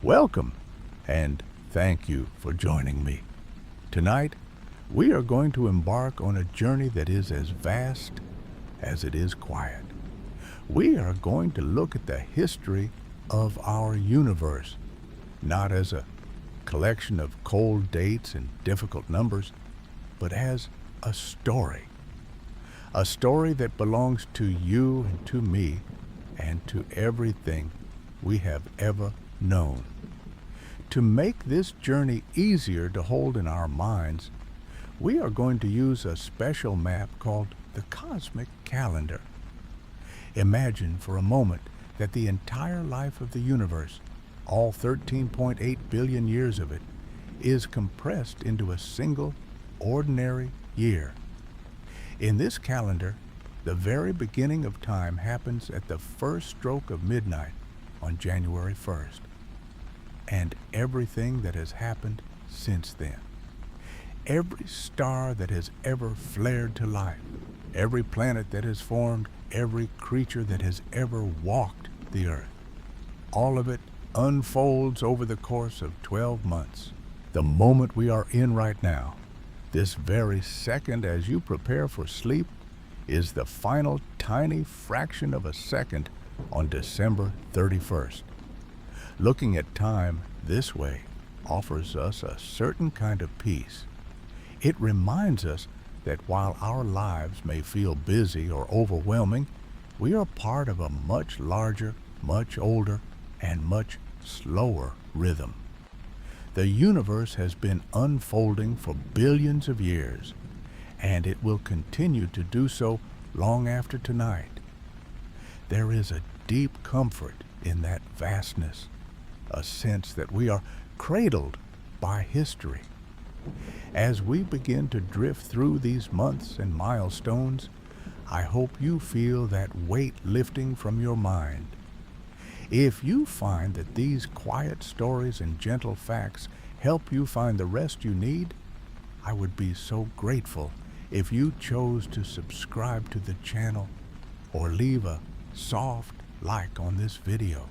Welcome, and thank you for joining me. Tonight, we are going to embark on a journey that is as vast as it is quiet. We are going to look at the history of our universe, not as a collection of cold dates and difficult numbers, but as a story. A story that belongs to you and to me and to everything we have ever known. To make this journey easier to hold in our minds, we are going to use a special map called the Cosmic Calendar. Imagine for a moment that the entire life of the universe, all 13.8 billion years of it, is compressed into a single, ordinary year. In this calendar, the very beginning of time happens at the first stroke of midnight on January 1st, and everything that has happened since then. Every star that has ever flared to life, every planet that has formed, every creature that has ever walked the earth, all of it unfolds over the course of 12 months. The moment we are in right now, this very second as you prepare for sleep, is the final tiny fraction of a second on December 31st. Looking at time this way offers us a certain kind of peace. It reminds us that while our lives may feel busy or overwhelming, we are part of a much larger, much older, and much slower rhythm. The universe has been unfolding for billions of years, and it will continue to do so long after tonight. There is a deep comfort in that vastness, a sense that we are cradled by history. As we begin to drift through these months and milestones, I hope you feel that weight lifting from your mind. If you find that these quiet stories and gentle facts help you find the rest you need, I would be so grateful if you chose to subscribe to the channel or leave a soft like on this video.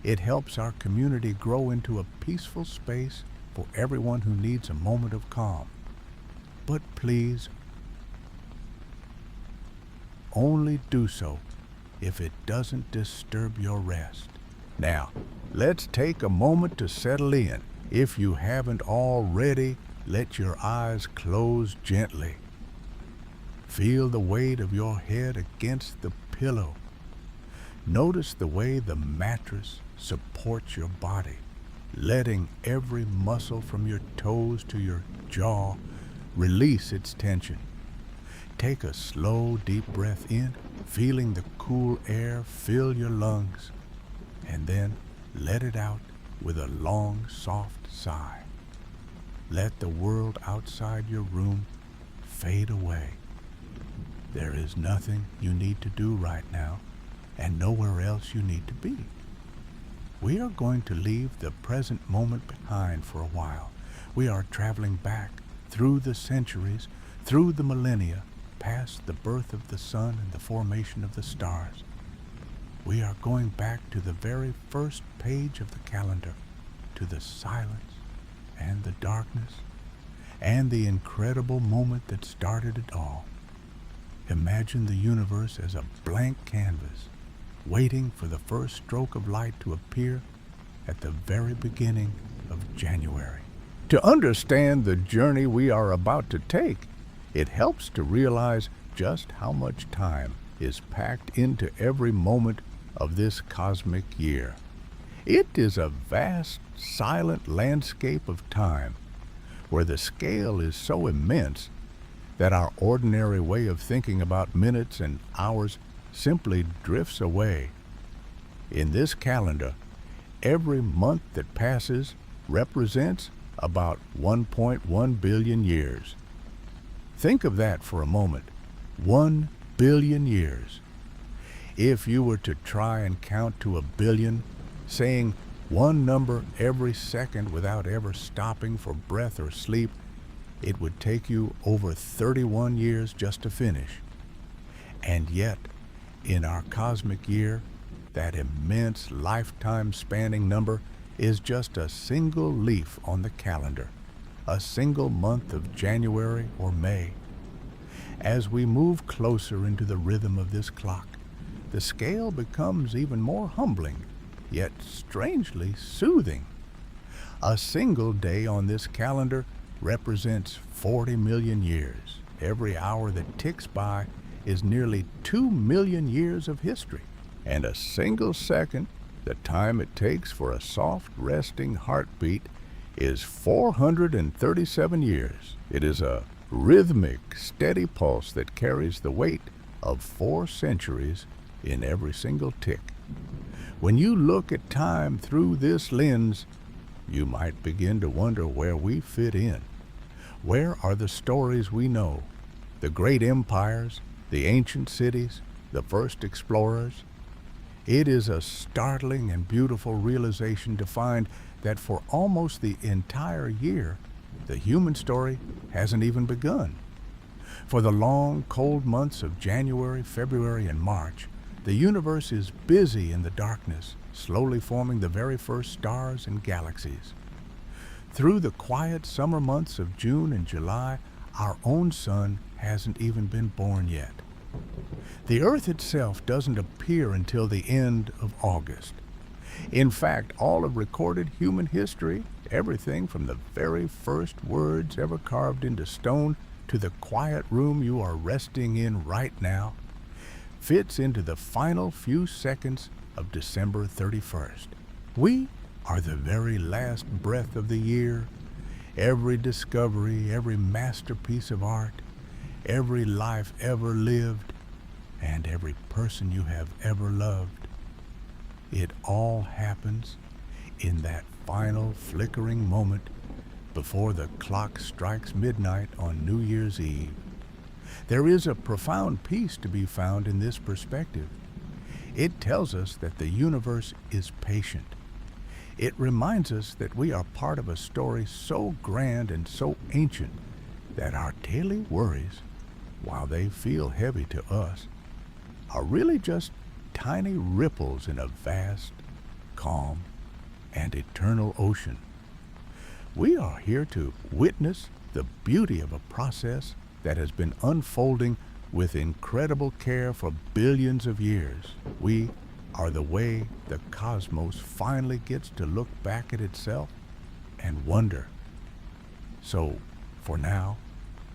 It helps our community grow into a peaceful space for everyone who needs a moment of calm. But please, only do so if it doesn't disturb your rest. Now, let's take a moment to settle in. If you haven't already, let your eyes close gently. Feel the weight of your head against the pillow. Notice the way the mattress supports your body, letting every muscle from your toes to your jaw release its tension. Take a slow, deep breath in, feeling the cool air fill your lungs, and then let it out with a long, soft sigh. Let the world outside your room fade away. There is nothing you need to do right now, and nowhere else you need to be. We are going to leave the present moment behind for a while. We are traveling back through the centuries, through the millennia, past the birth of the sun and the formation of the stars. We are going back to the very first page of the calendar, to the silence and the darkness and the incredible moment that started it all. Imagine the universe as a blank canvas, waiting for the first stroke of light to appear at the very beginning of January. To understand the journey we are about to take, it helps to realize just how much time is packed into every moment of this cosmic year. It is a vast, silent landscape of time, where the scale is so immense that our ordinary way of thinking about minutes and hours simply drifts away. In this calendar, every month that passes represents about 1.1 billion years. Think of that for a moment. 1 billion years. If you were to try and count to 1 billion, saying one number every second without ever stopping for breath or sleep, it would take you over 31 years just to finish. And yet, in our cosmic year, that immense lifetime-spanning number is just a single leaf on the calendar, a single month of January or May. As we move closer into the rhythm of this clock, the scale becomes even more humbling, yet strangely soothing. A single day on this calendar represents 40 million years. Every hour that ticks by is nearly 2 million years of history. And a single second, the time it takes for a soft, resting heartbeat, is 437 years. It is a rhythmic, steady pulse that carries the weight of 4 centuries in every single tick. When you look at time through this lens, you might begin to wonder where we fit in. Where are the stories we know? The great empires, the ancient cities, the first explorers? It is a startling and beautiful realization to find that for almost the entire year, the human story hasn't even begun. For the long, cold months of January, February, and March, the universe is busy in the darkness, slowly forming the very first stars and galaxies. Through the quiet summer months of June and July, our own sun hasn't even been born yet. The Earth itself doesn't appear until the end of August. In fact, all of recorded human history, everything from the very first words ever carved into stone to the quiet room you are resting in right now, fits into the final few seconds of December 31st. We are the very last breath of the year. Every discovery, every masterpiece of art, every life ever lived, and every person you have ever loved. It all happens in that final flickering moment before the clock strikes midnight on New Year's Eve. There is a profound peace to be found in this perspective. It tells us that the universe is patient. It reminds us that we are part of a story so grand and so ancient that our daily worries, while they feel heavy to us, are really just tiny ripples in a vast, calm, and eternal ocean. We are here to witness the beauty of a process that has been unfolding with incredible care for billions of years. We are the way the cosmos finally gets to look back at itself and wonder. So, for now,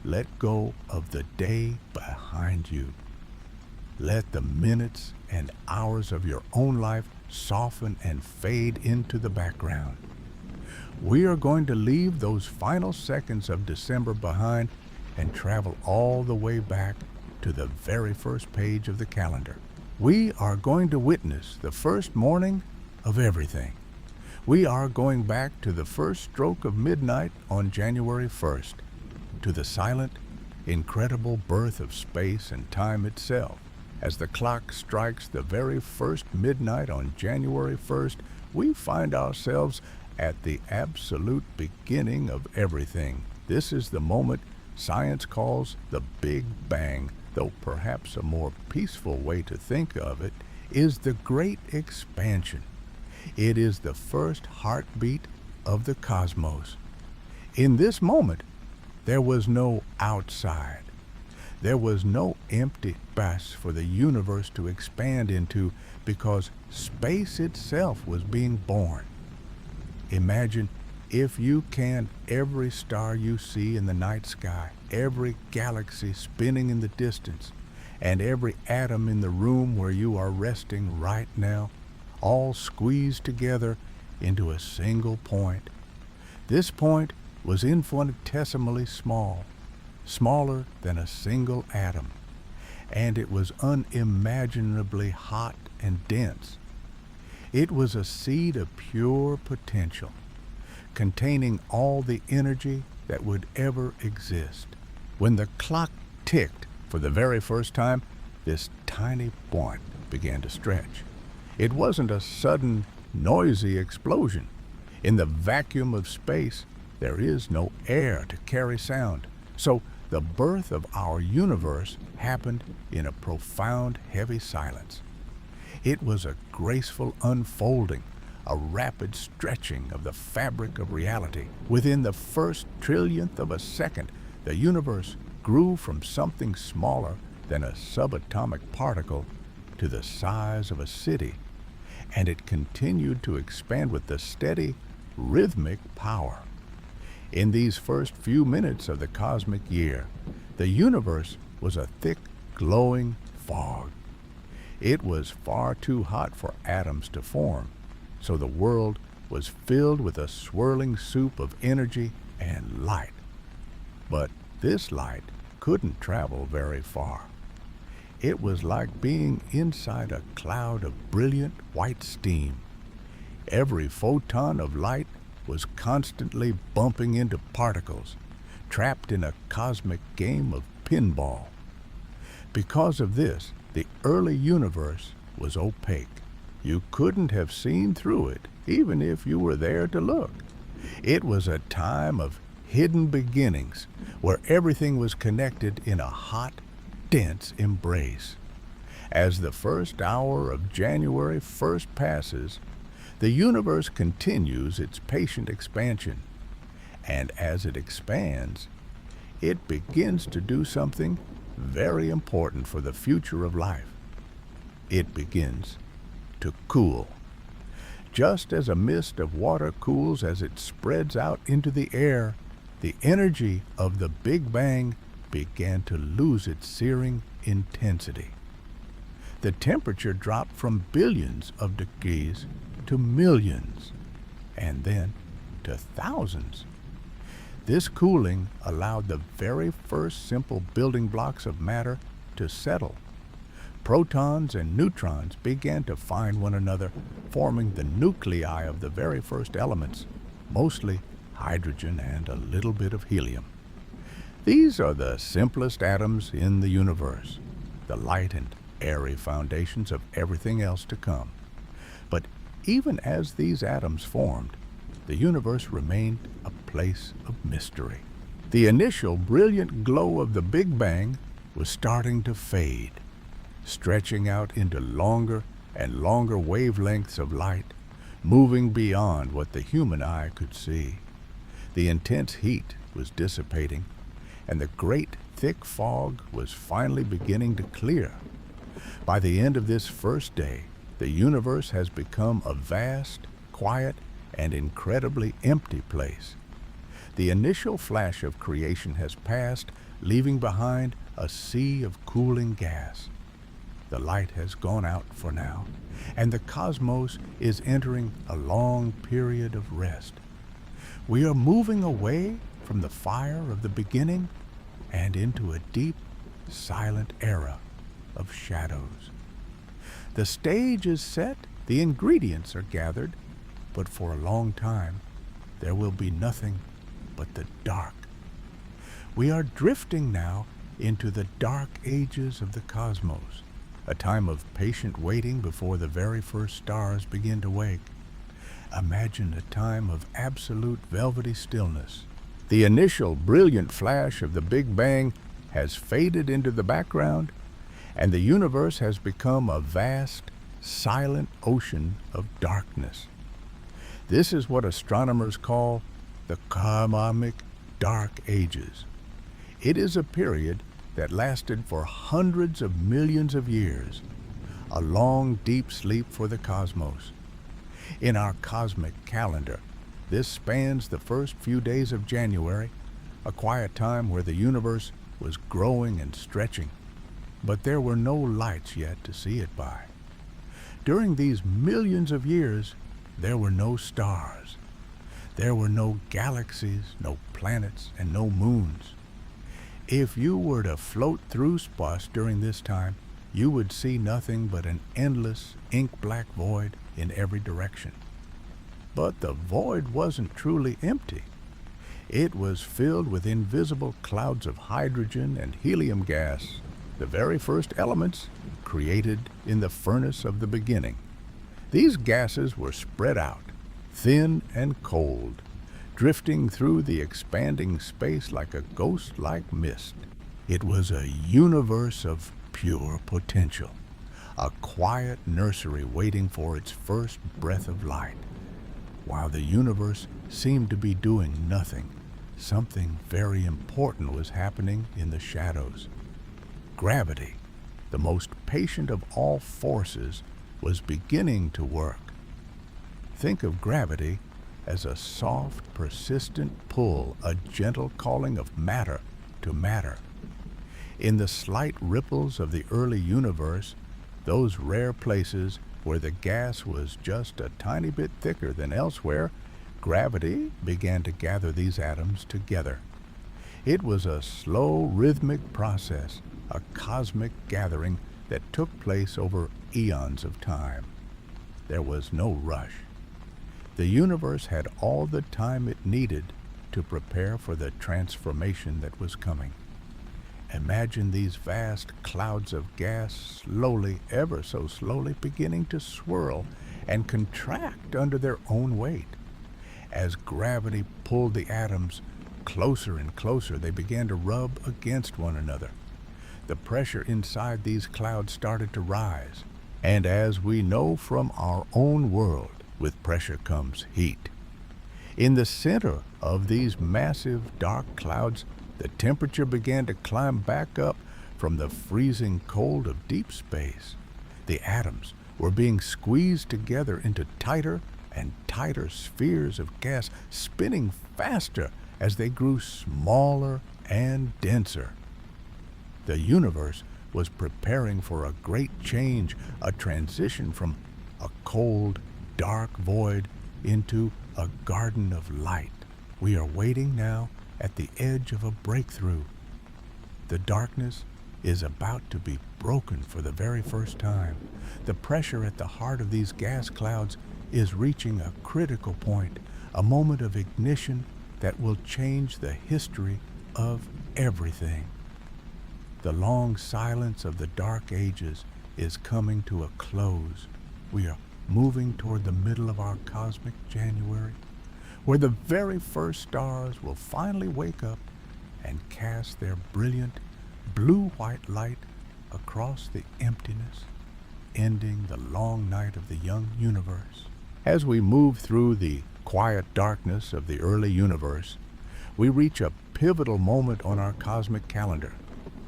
let go of the day behind you. Let the minutes and hours of your own life soften and fade into the background. We are going to leave those final seconds of December behind and travel all the way back to the very first page of the calendar. We are going to witness the first morning of everything. We are going back to the first stroke of midnight on January 1st, to the silent, incredible birth of space and time itself. As the clock strikes the very first midnight on January 1st, we find ourselves at the absolute beginning of everything. This is the moment science calls the Big Bang, though perhaps a more peaceful way to think of it is the Great Expansion. It is the first heartbeat of the cosmos. In this moment, there was no outside. There was no empty space for the universe to expand into because space itself was being born. Imagine, if you can, every star you see in the night sky, every galaxy spinning in the distance, and every atom in the room where you are resting right now, all squeezed together into a single point. This point was infinitesimally small, smaller than a single atom, and it was unimaginably hot and dense. It was a seed of pure potential, containing all the energy that would ever exist. When the clock ticked for the very first time, this tiny point began to stretch. It wasn't a sudden, noisy explosion. In the vacuum of space, there is no air to carry sound. So the birth of our universe happened in a profound, heavy silence. It was a graceful unfolding a rapid stretching of the fabric of reality. Within the first trillionth of a second, the universe grew from something smaller than a subatomic particle to the size of a city, and it continued to expand with the steady, rhythmic power. In these first few minutes of the cosmic year, the universe was a thick, glowing fog. It was far too hot for atoms to form, so the world was filled with a swirling soup of energy and light. But this light couldn't travel very far. It was like being inside a cloud of brilliant white steam. Every photon of light was constantly bumping into particles, trapped in a cosmic game of pinball. Because of this, the early universe was opaque. You couldn't have seen through it, even if you were there to look. It was a time of hidden beginnings, where everything was connected in a hot, dense embrace. As the first hour of January 1st passes, the universe continues its patient expansion. And as it expands, it begins to do something very important for the future of life. It begins to cool. Just as a mist of water cools as it spreads out into the air, the energy of the Big Bang began to lose its searing intensity. The temperature dropped from billions of degrees to millions, and then to thousands. This cooling allowed the very first simple building blocks of matter to settle. Protons and neutrons began to find one another, forming the nuclei of the very first elements, mostly hydrogen and a little bit of helium. These are the simplest atoms in the universe, the light and airy foundations of everything else to come. But even as these atoms formed, the universe remained a place of mystery. The initial brilliant glow of the Big Bang was starting to fade, stretching out into longer and longer wavelengths of light, moving beyond what the human eye could see. The intense heat was dissipating, and the great thick fog was finally beginning to clear. By the end of this first day, the universe has become a vast, quiet, and incredibly empty place. The initial flash of creation has passed, leaving behind a sea of cooling gas. The light has gone out for now, and the cosmos is entering a long period of rest. We are moving away from the fire of the beginning and into a deep, silent era of shadows. The stage is set, the ingredients are gathered, but for a long time there will be nothing but the dark. We are drifting now into the dark ages of the cosmos, a time of patient waiting before the very first stars begin to wake. Imagine a time of absolute velvety stillness. The initial brilliant flash of the Big Bang has faded into the background, and the universe has become a vast, silent ocean of darkness. This is what astronomers call the cosmic dark ages. It is a period that lasted for hundreds of millions of years, a long, deep sleep for the cosmos. In our cosmic calendar, this spans the first few days of January, a quiet time where the universe was growing and stretching, but there were no lights yet to see it by. During these millions of years, there were no stars. There were no galaxies, no planets, and no moons. If you were to float through space during this time, you would see nothing but an endless, ink-black void in every direction. But the void wasn't truly empty. It was filled with invisible clouds of hydrogen and helium gas, the very first elements created in the furnace of the beginning. These gases were spread out, thin and cold, drifting through the expanding space like a ghost-like mist. It was a universe of pure potential, a quiet nursery waiting for its first breath of light. While the universe seemed to be doing nothing, something very important was happening in the shadows. Gravity, the most patient of all forces, was beginning to work. Think of gravity as a soft, persistent pull, a gentle calling of matter to matter. In the slight ripples of the early universe, those rare places where the gas was just a tiny bit thicker than elsewhere, gravity began to gather these atoms together. It was a slow, rhythmic process, a cosmic gathering that took place over eons of time. There was no rush. The universe had all the time it needed to prepare for the transformation that was coming. Imagine these vast clouds of gas slowly, ever so slowly, beginning to swirl and contract under their own weight. As gravity pulled the atoms closer and closer, they began to rub against one another. The pressure inside these clouds started to rise. And as we know from our own world, with pressure comes heat. In the center of these massive dark clouds, the temperature began to climb back up from the freezing cold of deep space. The atoms were being squeezed together into tighter and tighter spheres of gas, spinning faster as they grew smaller and denser. The universe was preparing for a great change, a transition from a cold, dark void into a garden of light. We are waiting now at the edge of a breakthrough. The darkness is about to be broken for the very first time. The pressure at the heart of these gas clouds is reaching a critical point, a moment of ignition that will change the history of everything. The long silence of the dark ages is coming to a close. We are moving toward the middle of our cosmic January, where the very first stars will finally wake up and cast their brilliant blue-white light across the emptiness, ending the long night of the young universe. As we move through the quiet darkness of the early universe, we reach a pivotal moment on our cosmic calendar.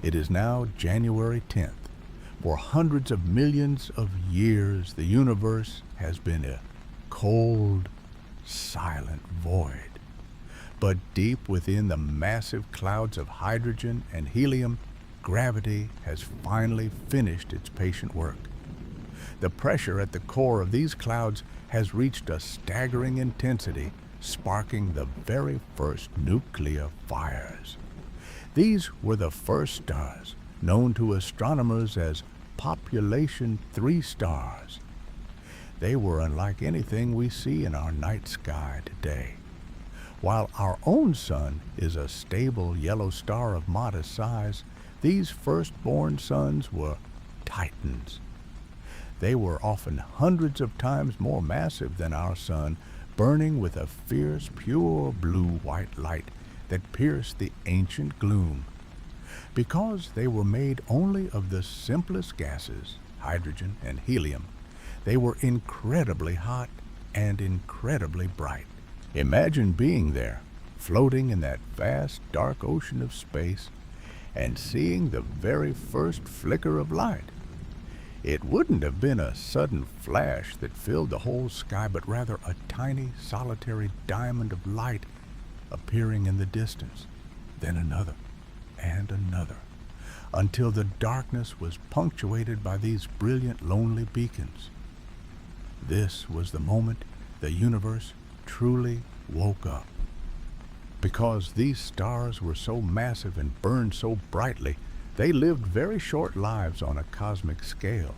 It is now January 10th. For hundreds of millions of years, the universe has been a cold, silent void. But deep within the massive clouds of hydrogen and helium, gravity has finally finished its patient work. The pressure at the core of these clouds has reached a staggering intensity, sparking the very first nuclear fires. These were the first stars, known to astronomers as population 3 stars. They were unlike anything we see in our night sky today. While our own sun is a stable yellow star of modest size, these firstborn suns were titans. They were often hundreds of times more massive than our sun, burning with a fierce, pure blue-white light that pierced the ancient gloom. Because they were made only of the simplest gases, hydrogen and helium, they were incredibly hot and incredibly bright. Imagine being there, floating in that vast, dark ocean of space, and seeing the very first flicker of light. It wouldn't have been a sudden flash that filled the whole sky, but rather a tiny, solitary diamond of light appearing in the distance, then another and another, until the darkness was punctuated by these brilliant, lonely beacons. This was the moment the universe truly woke up. Because these stars were so massive and burned so brightly, they lived very short lives on a cosmic scale.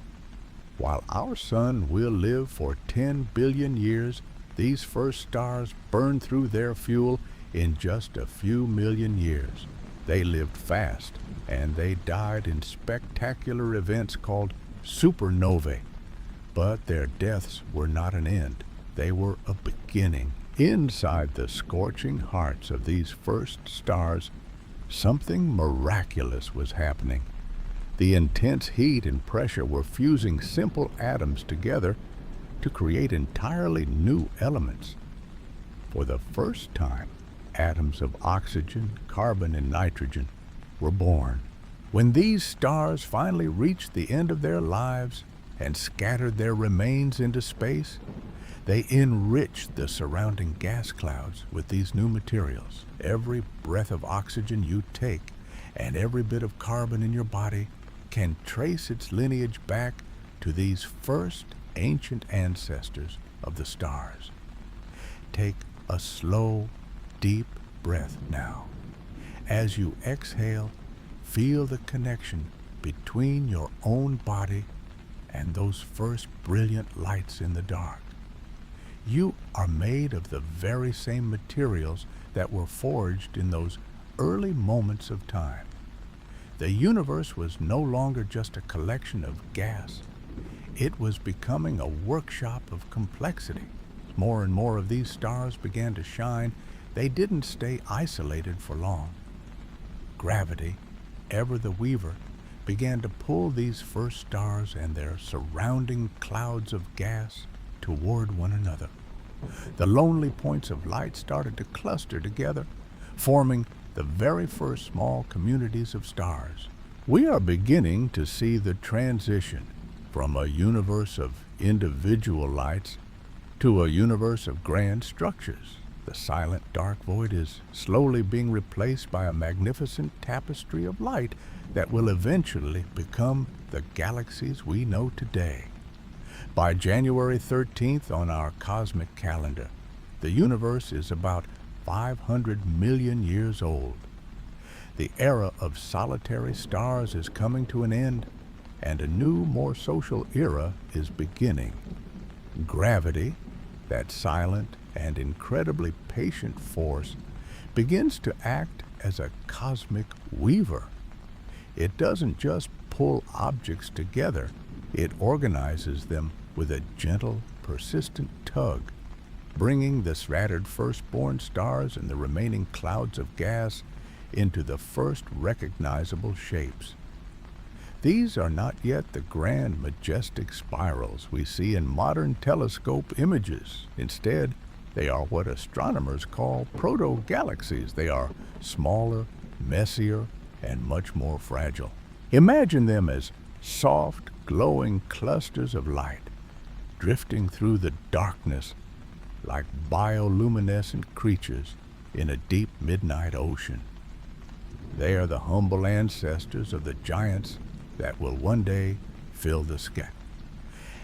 While our sun will live for 10 billion years, these first stars burned through their fuel in just a few million years. They lived fast, and they died in spectacular events called supernovae. But their deaths were not an end. They were a beginning. Inside the scorching hearts of these first stars, something miraculous was happening. The intense heat and pressure were fusing simple atoms together to create entirely new elements. For the first time, atoms of oxygen, carbon, and nitrogen were born. When these stars finally reached the end of their lives and scattered their remains into space, they enriched the surrounding gas clouds with these new materials. Every breath of oxygen you take and every bit of carbon in your body can trace its lineage back to these first ancient ancestors of the stars. Take a slow, deep breath now. As you exhale, feel the connection between your own body and those first brilliant lights in the dark. You are made of the very same materials that were forged in those early moments of time. The universe was no longer just a collection of gas. It was becoming a workshop of complexity. More and more of these stars began to shine. They didn't stay isolated for long. Gravity, ever the weaver, began to pull these first stars and their surrounding clouds of gas toward one another. The lonely points of light started to cluster together, forming the very first small communities of stars. We are beginning to see the transition from a universe of individual lights to a universe of grand structures. The silent dark void is slowly being replaced by a magnificent tapestry of light that will eventually become the galaxies we know today. By January 13th on our cosmic calendar, the universe is about 500 million years old. The era of solitary stars is coming to an end, and a new, more social era is beginning. Gravity, that silent and incredibly patient force, begins to act as a cosmic weaver. It doesn't just pull objects together, it organizes them with a gentle, persistent tug, bringing the scattered firstborn stars and the remaining clouds of gas into the first recognizable shapes. These are not yet the grand, majestic spirals we see in modern telescope images. Instead, they are what astronomers call proto-galaxies. They are smaller, messier, and much more fragile. Imagine them as soft, glowing clusters of light, drifting through the darkness like bioluminescent creatures in a deep midnight ocean. They are the humble ancestors of the giants that will one day fill the sky.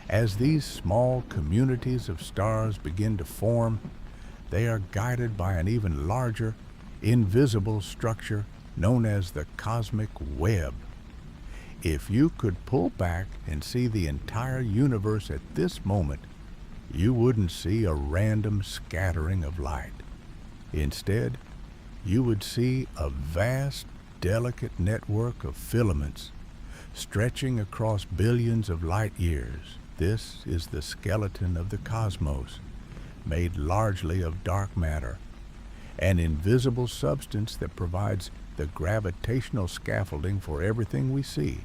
As these small communities of stars begin to form, they are guided by an even larger, invisible structure known as the cosmic web. If you could pull back and see the entire universe at this moment, you wouldn't see a random scattering of light. Instead, you would see a vast, delicate network of filaments stretching across billions of light years. This is the skeleton of the cosmos, made largely of dark matter, an invisible substance that provides the gravitational scaffolding for everything we see.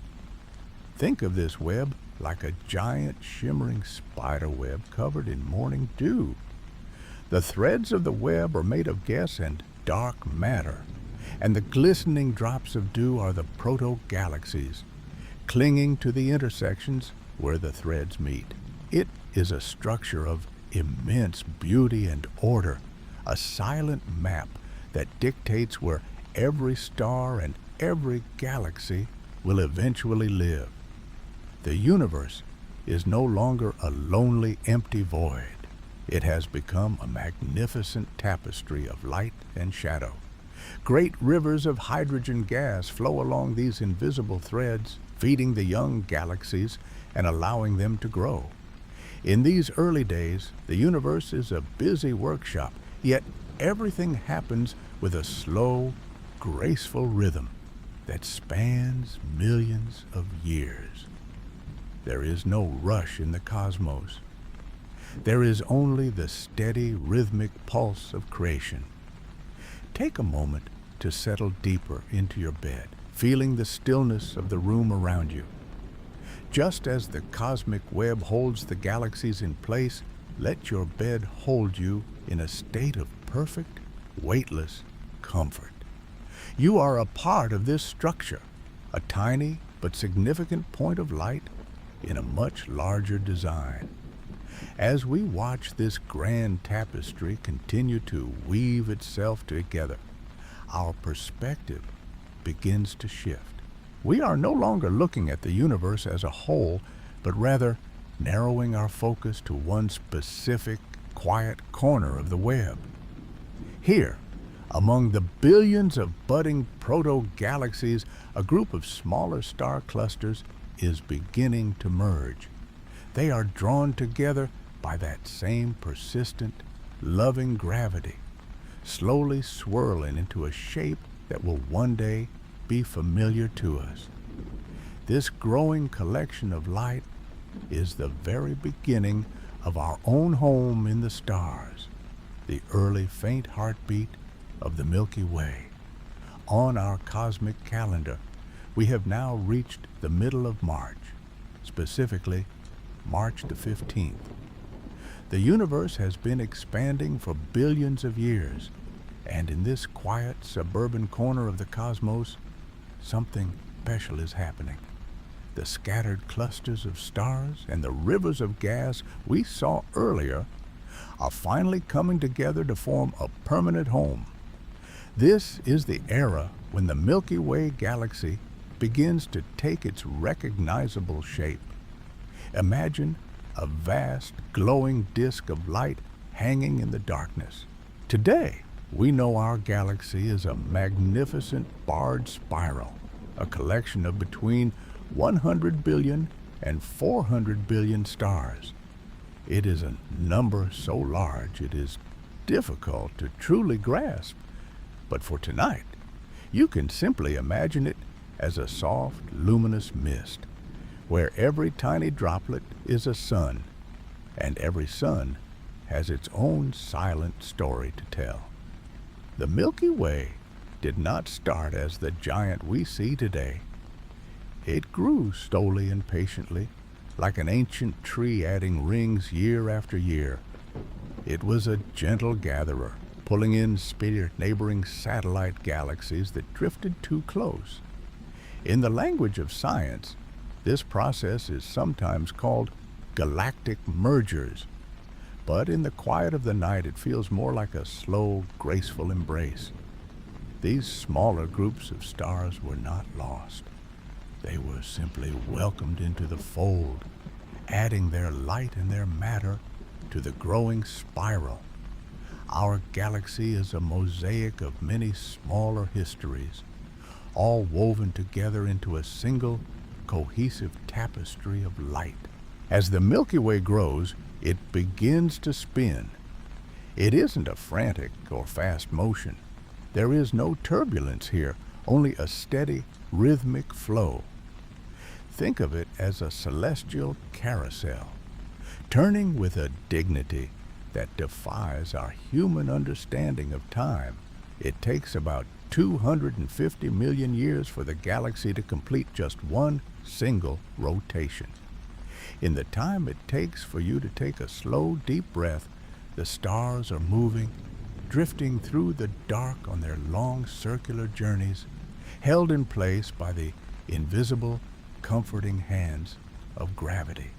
Think of this web like a giant shimmering spider web covered in morning dew. The threads of the web are made of gas and dark matter, and the glistening drops of dew are the proto-galaxies, clinging to the intersections where the threads meet. It is a structure of immense beauty and order, a silent map that dictates where every star and every galaxy will eventually live. The universe is no longer a lonely, empty void. It has become a magnificent tapestry of light and shadow. Great rivers of hydrogen gas flow along these invisible threads, feeding the young galaxies and allowing them to grow. In these early days, the universe is a busy workshop, yet everything happens with a slow, graceful rhythm that spans millions of years. There is no rush in the cosmos. There is only the steady, rhythmic pulse of creation. Take a moment to settle deeper into your bed, feeling the stillness of the room around you. Just as the cosmic web holds the galaxies in place, let your bed hold you in a state of perfect, weightless comfort. You are a part of this structure, a tiny but significant point of light in a much larger design. As we watch this grand tapestry continue to weave itself together, our perspective begins to shift. We are no longer looking at the universe as a whole, but rather narrowing our focus to one specific, quiet corner of the web. Here, among the billions of budding proto-galaxies, a group of smaller star clusters is beginning to merge. They are drawn together by that same persistent, loving gravity, slowly swirling into a shape that will one day be familiar to us. This growing collection of light is the very beginning of our own home in the stars, the early faint heartbeat of the Milky Way. On our cosmic calendar, we have now reached the middle of March, specifically March the 15th. The universe has been expanding for billions of years, and in this quiet suburban corner of the cosmos, something special is happening. The scattered clusters of stars and the rivers of gas we saw earlier are finally coming together to form a permanent home. This is the era when the Milky Way galaxy begins to take its recognizable shape. Imagine a vast, glowing disk of light hanging in the darkness. Today, we know our galaxy is a magnificent barred spiral, a collection of between 100 billion and 400 billion stars. It is a number so large it is difficult to truly grasp. But for tonight, you can simply imagine it as a soft, luminous mist, where every tiny droplet is a sun, and every sun has its own silent story to tell. The Milky Way did not start as the giant we see today. It grew slowly and patiently, like an ancient tree adding rings year after year. It was a gentle gatherer, pulling in neighboring satellite galaxies that drifted too close. In the language of science, this process is sometimes called galactic mergers, but in the quiet of the night it feels more like a slow, graceful embrace. These smaller groups of stars were not lost. They were simply welcomed into the fold, adding their light and their matter to the growing spiral. Our galaxy is a mosaic of many smaller histories, all woven together into a single, cohesive tapestry of light. As the Milky Way grows, it begins to spin. It isn't a frantic or fast motion. There is no turbulence here, only a steady, rhythmic flow. Think of it as a celestial carousel, turning with a dignity that defies our human understanding of time. It takes about 250 million years for the galaxy to complete just one single rotation. In the time it takes for you to take a slow, deep breath, the stars are moving, drifting through the dark on their long circular journeys, held in place by the invisible, comforting hands of gravity.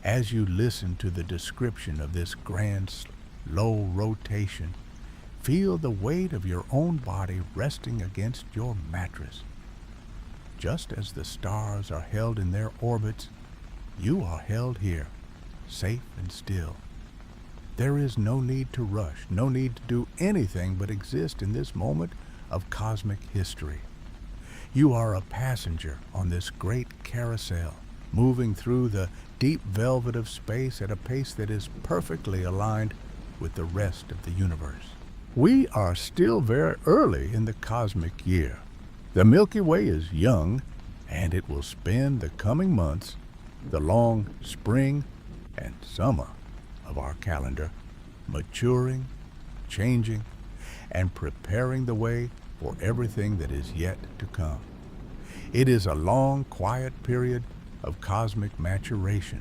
As you listen to the description of this grand, slow rotation, feel the weight of your own body resting against your mattress. Just as the stars are held in their orbits, you are held here, safe and still. There is no need to rush, no need to do anything but exist in this moment of cosmic history. You are a passenger on this great carousel, moving through the deep velvet of space at a pace that is perfectly aligned with the rest of the universe. We are still very early in the cosmic year. The Milky Way is young, and it will spend the coming months, the long spring and summer of our calendar, maturing, changing, and preparing the way for everything that is yet to come. It is a long, quiet period of cosmic maturation,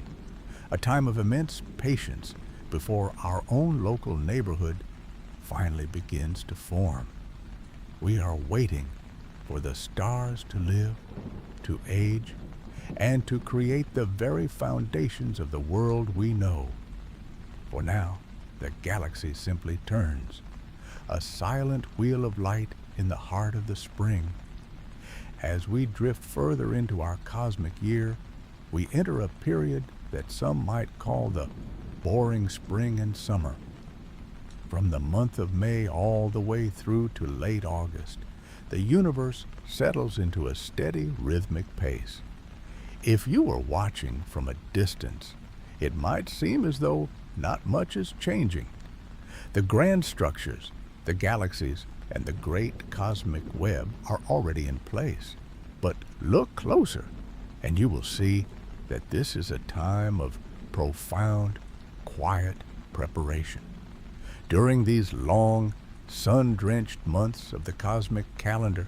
a time of immense patience, before our own local neighborhood finally begins to form. We are waiting for the stars to live, to age, and to create the very foundations of the world we know. For now, the galaxy simply turns, a silent wheel of light in the heart of the spring. As we drift further into our cosmic year, we enter a period that some might call the boring spring and summer. From the month of May all the way through to late August, the universe settles into a steady rhythmic pace. If you were watching from a distance, it might seem as though not much is changing. The grand structures, the galaxies, and the great cosmic web are already in place. But look closer, and you will see that this is a time of profound, quiet preparation. During these long, sun-drenched months of the cosmic calendar,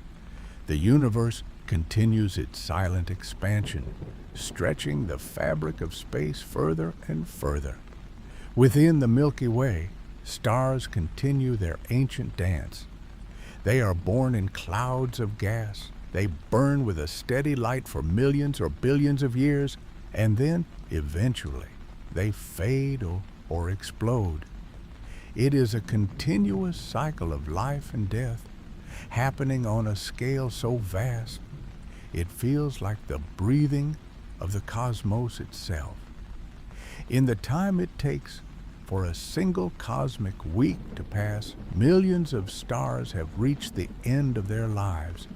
the universe continues its silent expansion, stretching the fabric of space further and further. Within the Milky Way, stars continue their ancient dance. They are born in clouds of gas. They burn with a steady light for millions or billions of years, and then, eventually, they fade or explode. It is a continuous cycle of life and death, happening on a scale so vast, it feels like the breathing of the cosmos itself. In the time it takes for a single cosmic week to pass, millions of stars have reached the end of their lives,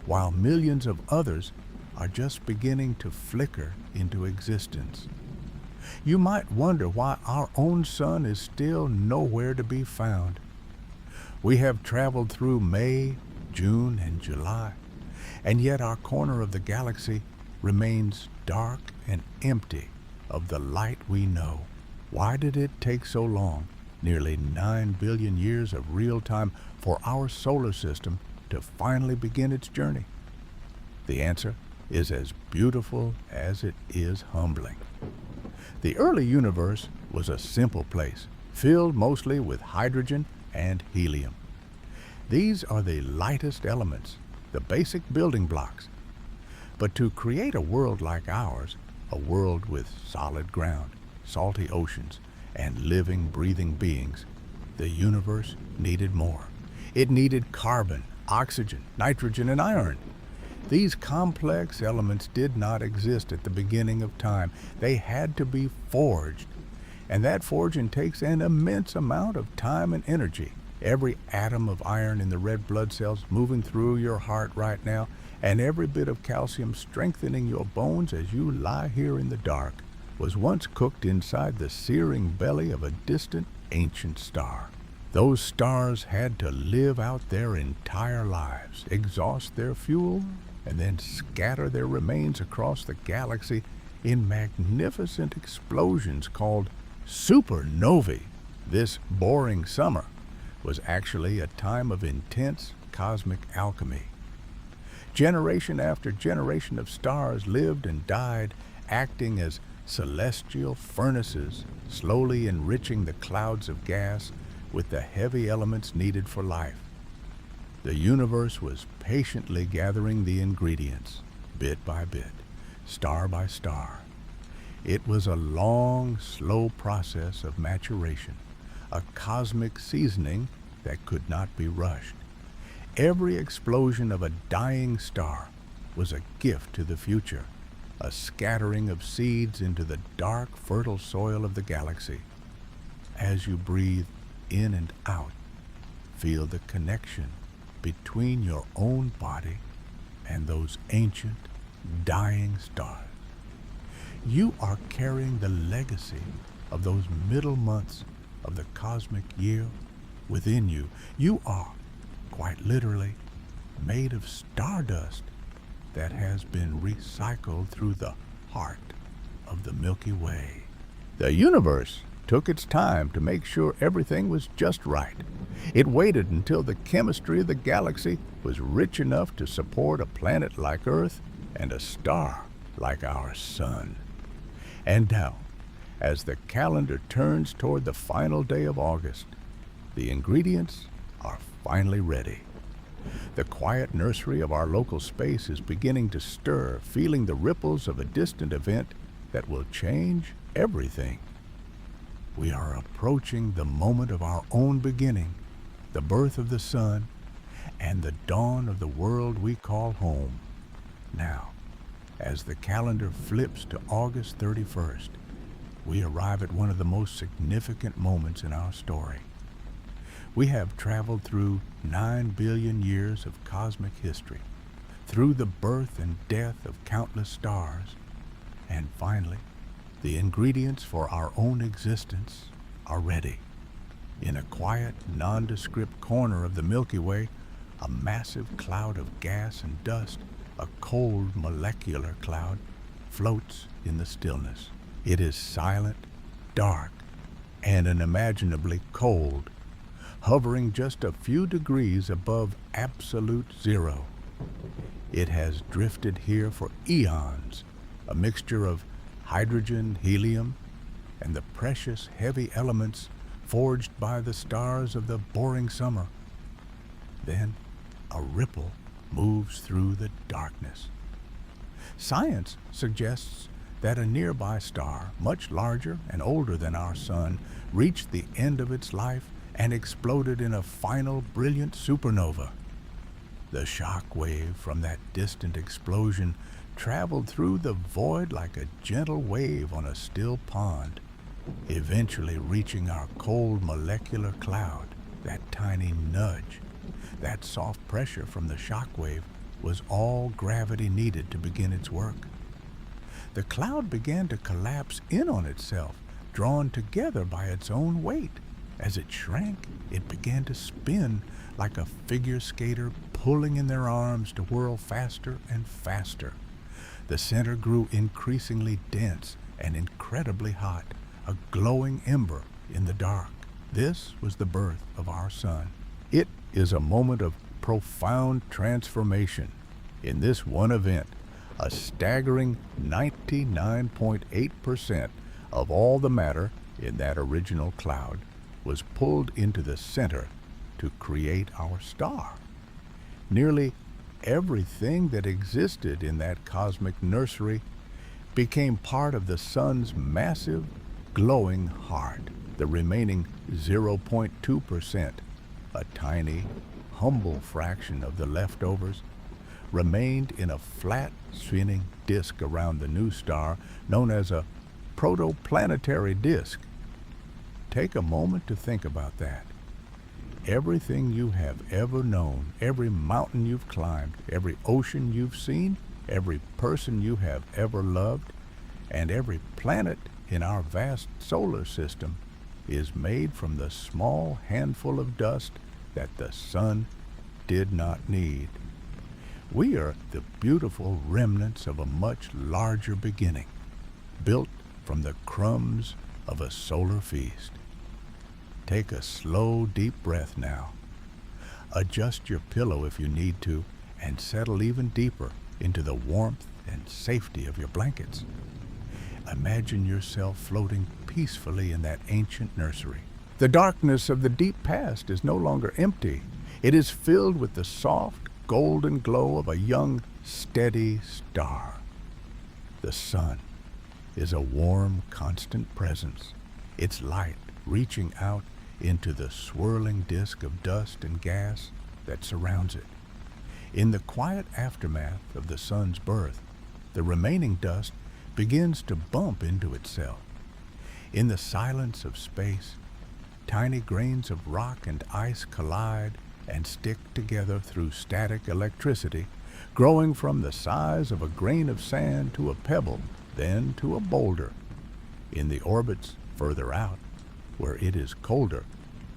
while millions of others are just beginning to flicker into existence. You might wonder why our own sun is still nowhere to be found. We have traveled through May, June, and July, and yet our corner of the galaxy remains dark and empty of the light we know. Why did it take so long, nearly 9 billion years of real time, for our solar system to finally begin its journey? The answer is as beautiful as it is humbling. The early universe was a simple place, filled mostly with hydrogen and helium. These are the lightest elements, the basic building blocks. But to create a world like ours, a world with solid ground, salty oceans, and living, breathing beings, the universe needed more. It needed carbon, oxygen, nitrogen, and iron. These complex elements did not exist at the beginning of time. They had to be forged, and that forging takes an immense amount of time and energy. Every atom of iron in the red blood cells moving through your heart right now, and every bit of calcium strengthening your bones as you lie here in the dark, was once cooked inside the searing belly of a distant ancient star. Those stars had to live out their entire lives, exhaust their fuel, and then scatter their remains across the galaxy in magnificent explosions called supernovae. This boring summer was actually a time of intense cosmic alchemy. Generation after generation of stars lived and died, acting as celestial furnaces, slowly enriching the clouds of gas with the heavy elements needed for life. The universe was patiently gathering the ingredients, bit by bit, star by star. It was a long, slow process of maturation, a cosmic seasoning that could not be rushed. Every explosion of a dying star was a gift to the future, a scattering of seeds into the dark, fertile soil of the galaxy. As you breathe in and out, feel the connection between your own body and those ancient, dying stars. You are carrying the legacy of those middle months of the cosmic year within you. You are, quite literally, made of stardust that has been recycled through the heart of the Milky Way. The universe took its time to make sure everything was just right. It waited until the chemistry of the galaxy was rich enough to support a planet like Earth and a star like our sun. And As the calendar turns toward the final day of August, the ingredients are finally ready. The quiet nursery of our local space is beginning to stir, feeling the ripples of a distant event that will change everything. We are approaching the moment of our own beginning, the birth of the sun, and the dawn of the world we call home. Now, as the calendar flips to August 31st, we arrive at one of the most significant moments in our story. We have traveled through 9 billion years of cosmic history, through the birth and death of countless stars, and finally, the ingredients for our own existence are ready. In a quiet, nondescript corner of the Milky Way, a massive cloud of gas and dust, a cold molecular cloud, floats in the stillness. It is silent, dark, and unimaginably cold, hovering just a few degrees above absolute zero. It has drifted here for eons, a mixture of hydrogen, helium, and the precious heavy elements forged by the stars of the boring summer. Then a ripple moves through the darkness. Science suggests that a nearby star, much larger and older than our sun, reached the end of its life and exploded in a final brilliant supernova. The shock wave from that distant explosion traveled through the void like a gentle wave on a still pond, eventually reaching our cold molecular cloud. That tiny nudge, that soft pressure from the shock wave, was all gravity needed to begin its work. The cloud began to collapse in on itself, drawn together by its own weight. As it shrank, it began to spin like a figure skater pulling in their arms to whirl faster and faster. The center grew increasingly dense and incredibly hot, a glowing ember in the dark. This was the birth of our sun. It is a moment of profound transformation. In this one event, a staggering 99.8% of all the matter in that original cloud was pulled into the center to create our star. Nearly everything that existed in that cosmic nursery became part of the sun's massive, glowing heart. The remaining 0.2%, a tiny, humble fraction of the leftovers, remained in a flat, spinning disk around the new star known as a protoplanetary disk. Take a moment to think about that. Everything you have ever known, every mountain you've climbed, every ocean you've seen, every person you have ever loved, and every planet in our vast solar system is made from the small handful of dust that the sun did not need. We are the beautiful remnants of a much larger beginning, built from the crumbs of a solar feast. Take a slow, deep breath now. Adjust your pillow if you need to, and settle even deeper into the warmth and safety of your blankets. Imagine yourself floating peacefully in that ancient nursery. The darkness of the deep past is no longer empty. It is filled with the soft, golden glow of a young, steady star. The sun is a warm, constant presence, its light reaching out into the swirling disk of dust and gas that surrounds it. In the quiet aftermath of the sun's birth, the remaining dust begins to bump into itself. In the silence of space, tiny grains of rock and ice collide and stick together through static electricity, growing from the size of a grain of sand to a pebble, then to a boulder. In the orbits further out, where it is colder,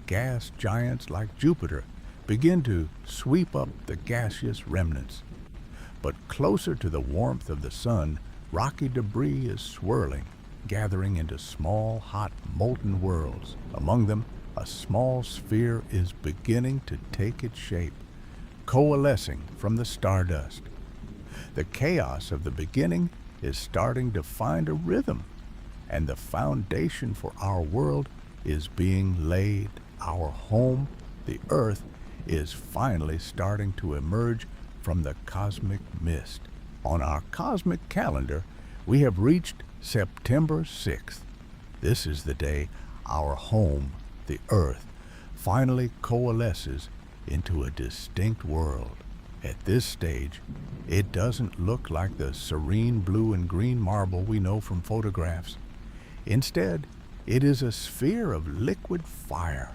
gas giants like Jupiter begin to sweep up the gaseous remnants. But closer to the warmth of the sun, rocky debris is swirling, gathering into small, hot, molten worlds. Among them, a small sphere is beginning to take its shape, coalescing from the stardust. The chaos of the beginning is starting to find a rhythm, and the foundation for our world is being laid. Our home, the Earth, is finally starting to emerge from the cosmic mist. On our cosmic calendar, we have reached September 6th. This is the day our home, the Earth, finally coalesces into a distinct world. At this stage, it doesn't look like the serene blue and green marble we know from photographs. Instead, it is a sphere of liquid fire,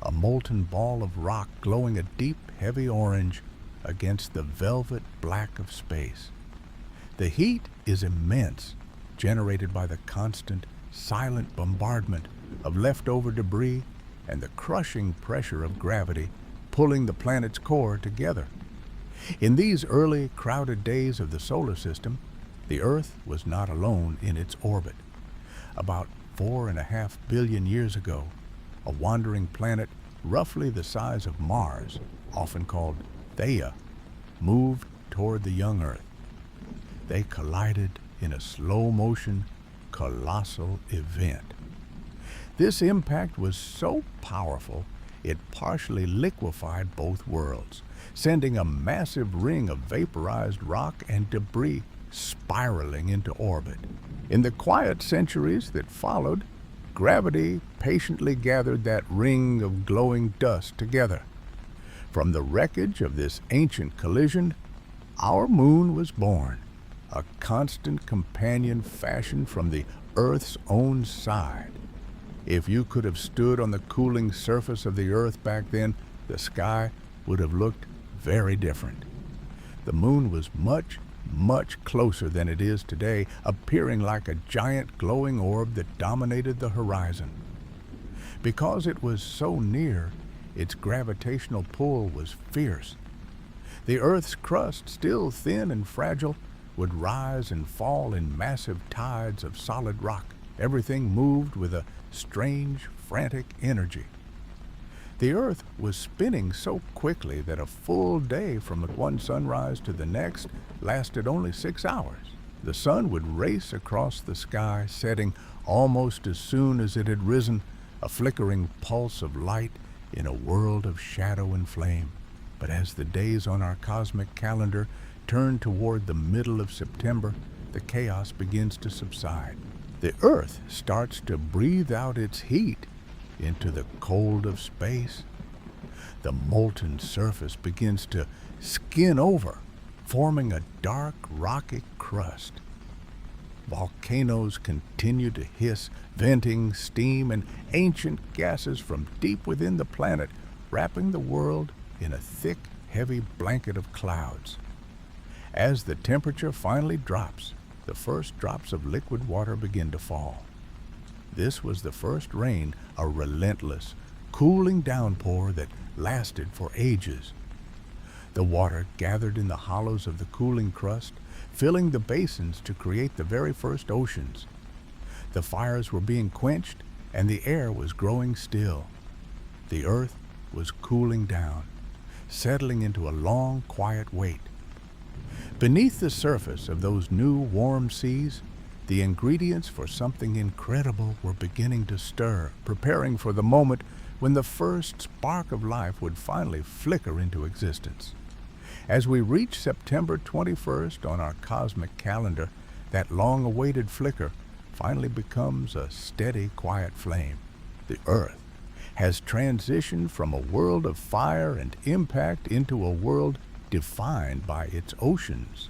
a molten ball of rock glowing a deep, heavy orange against the velvet black of space. The heat is immense, generated by the constant, silent bombardment of leftover debris and the crushing pressure of gravity pulling the planet's core together. In these early, crowded days of the solar system, the Earth was not alone in its orbit. About 4.5 billion years ago, a wandering planet roughly the size of Mars, often called Theia, moved toward the young Earth. They collided in a slow-motion, colossal event. This impact was so powerful, it partially liquefied both worlds, sending a massive ring of vaporized rock and debris spiraling into orbit. In the quiet centuries that followed, gravity patiently gathered that ring of glowing dust together. From the wreckage of this ancient collision, our moon was born, a constant companion fashioned from the Earth's own side. If you could have stood on the cooling surface of the Earth back then, the sky would have looked very different. The moon was much, much closer than it is today, appearing like a giant glowing orb that dominated the horizon. Because it was so near, its gravitational pull was fierce. The Earth's crust, still thin and fragile, would rise and fall in massive tides of solid rock. Everything moved with a strange, frantic energy. The Earth was spinning so quickly that a full day from one sunrise to the next lasted only 6 hours. The sun would race across the sky, setting almost as soon as it had risen, a flickering pulse of light in a world of shadow and flame. But as the days on our cosmic calendar turn toward the middle of September, the chaos begins to subside. The Earth starts to breathe out its heat into the cold of space. The molten surface begins to skin over, forming a dark, rocky crust. Volcanoes continue to hiss, venting steam and ancient gases from deep within the planet, wrapping the world in a thick, heavy blanket of clouds. As the temperature finally drops, the first drops of liquid water begin to fall. This was the first rain, a relentless, cooling downpour that lasted for ages. The water gathered in the hollows of the cooling crust, filling the basins to create the very first oceans. The fires were being quenched, and the air was growing still. The Earth was cooling down, settling into a long, quiet wait. Beneath the surface of those new, warm seas, the ingredients for something incredible were beginning to stir, preparing for the moment when the first spark of life would finally flicker into existence. As we reach September 21st on our cosmic calendar, that long-awaited flicker finally becomes a steady, quiet flame. The Earth has transitioned from a world of fire and impact into a world defined by its oceans.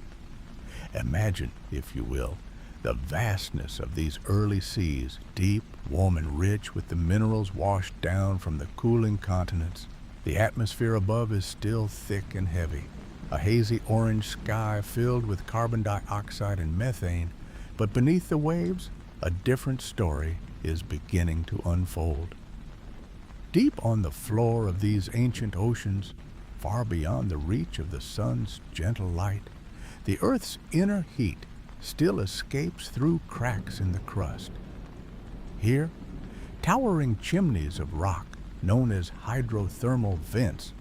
Imagine, if you will, the vastness of these early seas, deep, warm, and rich with the minerals washed down from the cooling continents. The atmosphere above is still thick and heavy, a hazy orange sky filled with carbon dioxide and methane, but beneath the waves, a different story is beginning to unfold. Deep on the floor of these ancient oceans, far beyond the reach of the sun's gentle light, the Earth's inner heat still escapes through cracks in the crust. Here, towering chimneys of rock, known as hydrothermal vents,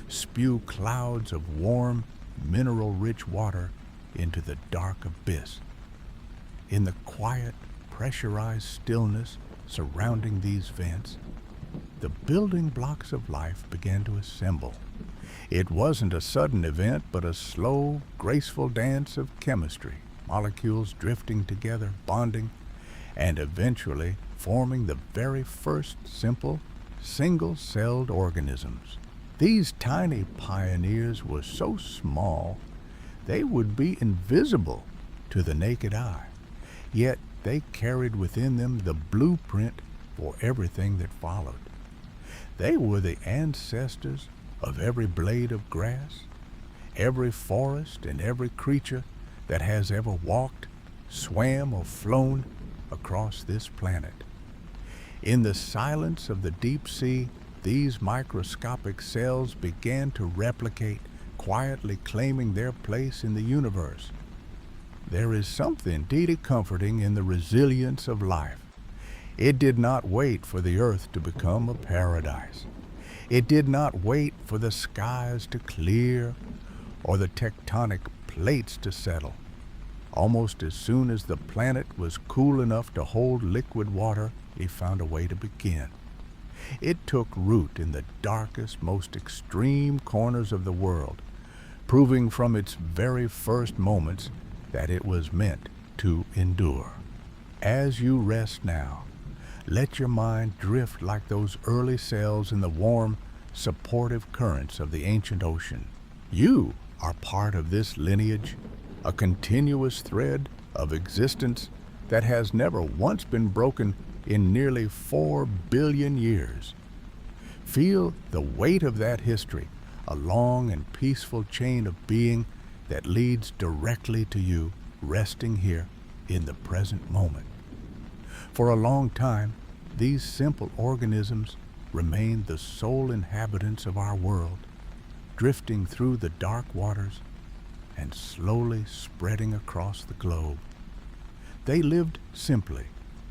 spew clouds of warm, mineral-rich water into the dark abyss. In the quiet, pressurized stillness surrounding these vents, the building blocks of life began to assemble. It wasn't a sudden event, but a slow, graceful dance of chemistry, molecules drifting together, bonding, and eventually forming the very first simple, single-celled organisms. These tiny pioneers were so small they would be invisible to the naked eye, yet they carried within them the blueprint for everything that followed. They were the ancestors of every blade of grass, every forest, and every creature that has ever walked, swam, or flown across this planet. In the silence of the deep sea, these microscopic cells began to replicate, quietly claiming their place in the universe. There is something deeply comforting in the resilience of life. It did not wait for the earth to become a paradise. It did not wait for the skies to clear or the tectonic plates to settle. Almost as soon as the planet was cool enough to hold liquid water, it found a way to begin. It took root in the darkest, most extreme corners of the world, proving from its very first moments that it was meant to endure. As you rest now, let your mind drift like those early cells in the warm, supportive currents of the ancient ocean. You are part of this lineage, a continuous thread of existence that has never once been broken in nearly 4 billion years. Feel the weight of that history, a long and peaceful chain of being that leads directly to you, resting here in the present moment. For a long time, these simple organisms remained the sole inhabitants of our world, drifting through the dark waters and slowly spreading across the globe. They lived simply,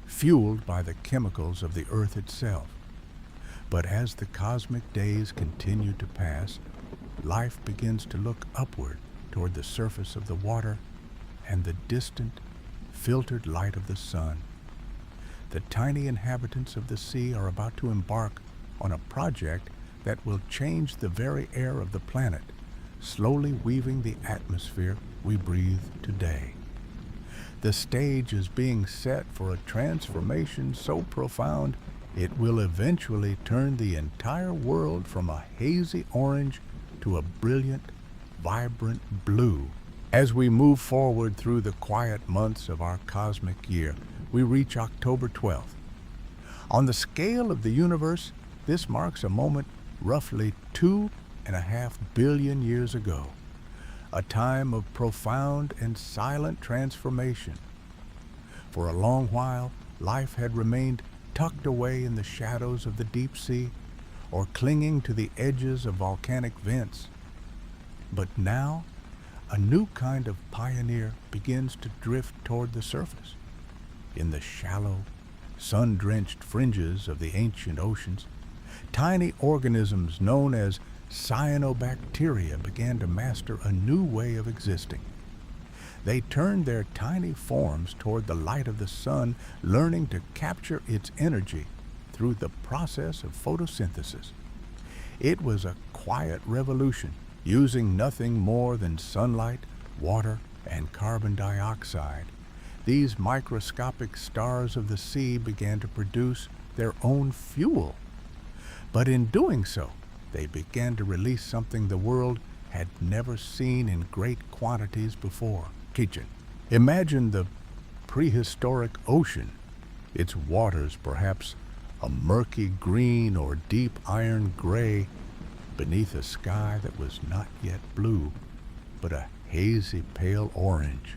fueled by the chemicals of the earth itself. But as the cosmic days continue to pass, life begins to look upward toward the surface of the water and the distant, filtered light of the sun. The tiny inhabitants of the sea are about to embark on a project that will change the very air of the planet, slowly weaving the atmosphere we breathe today. The stage is being set for a transformation so profound it will eventually turn the entire world from a hazy orange to a brilliant, vibrant blue. As we move forward through the quiet months of our cosmic year, we reach October 12th. On the scale of the universe, this marks a moment roughly 2.5 billion years ago, a time of profound and silent transformation. For a long while, life had remained tucked away in the shadows of the deep sea or clinging to the edges of volcanic vents. But now, a new kind of pioneer begins to drift toward the surface. In the shallow, sun-drenched fringes of the ancient oceans, tiny organisms known as cyanobacteria began to master a new way of existing. They turned their tiny forms toward the light of the sun, learning to capture its energy through the process of photosynthesis. It was a quiet revolution, using nothing more than sunlight, water, and carbon dioxide. These microscopic stars of the sea began to produce their own fuel. But in doing so, they began to release something the world had never seen in great quantities before. Kitchen. Imagine the prehistoric ocean, its waters perhaps a murky green or deep iron gray beneath a sky that was not yet blue, but a hazy pale orange.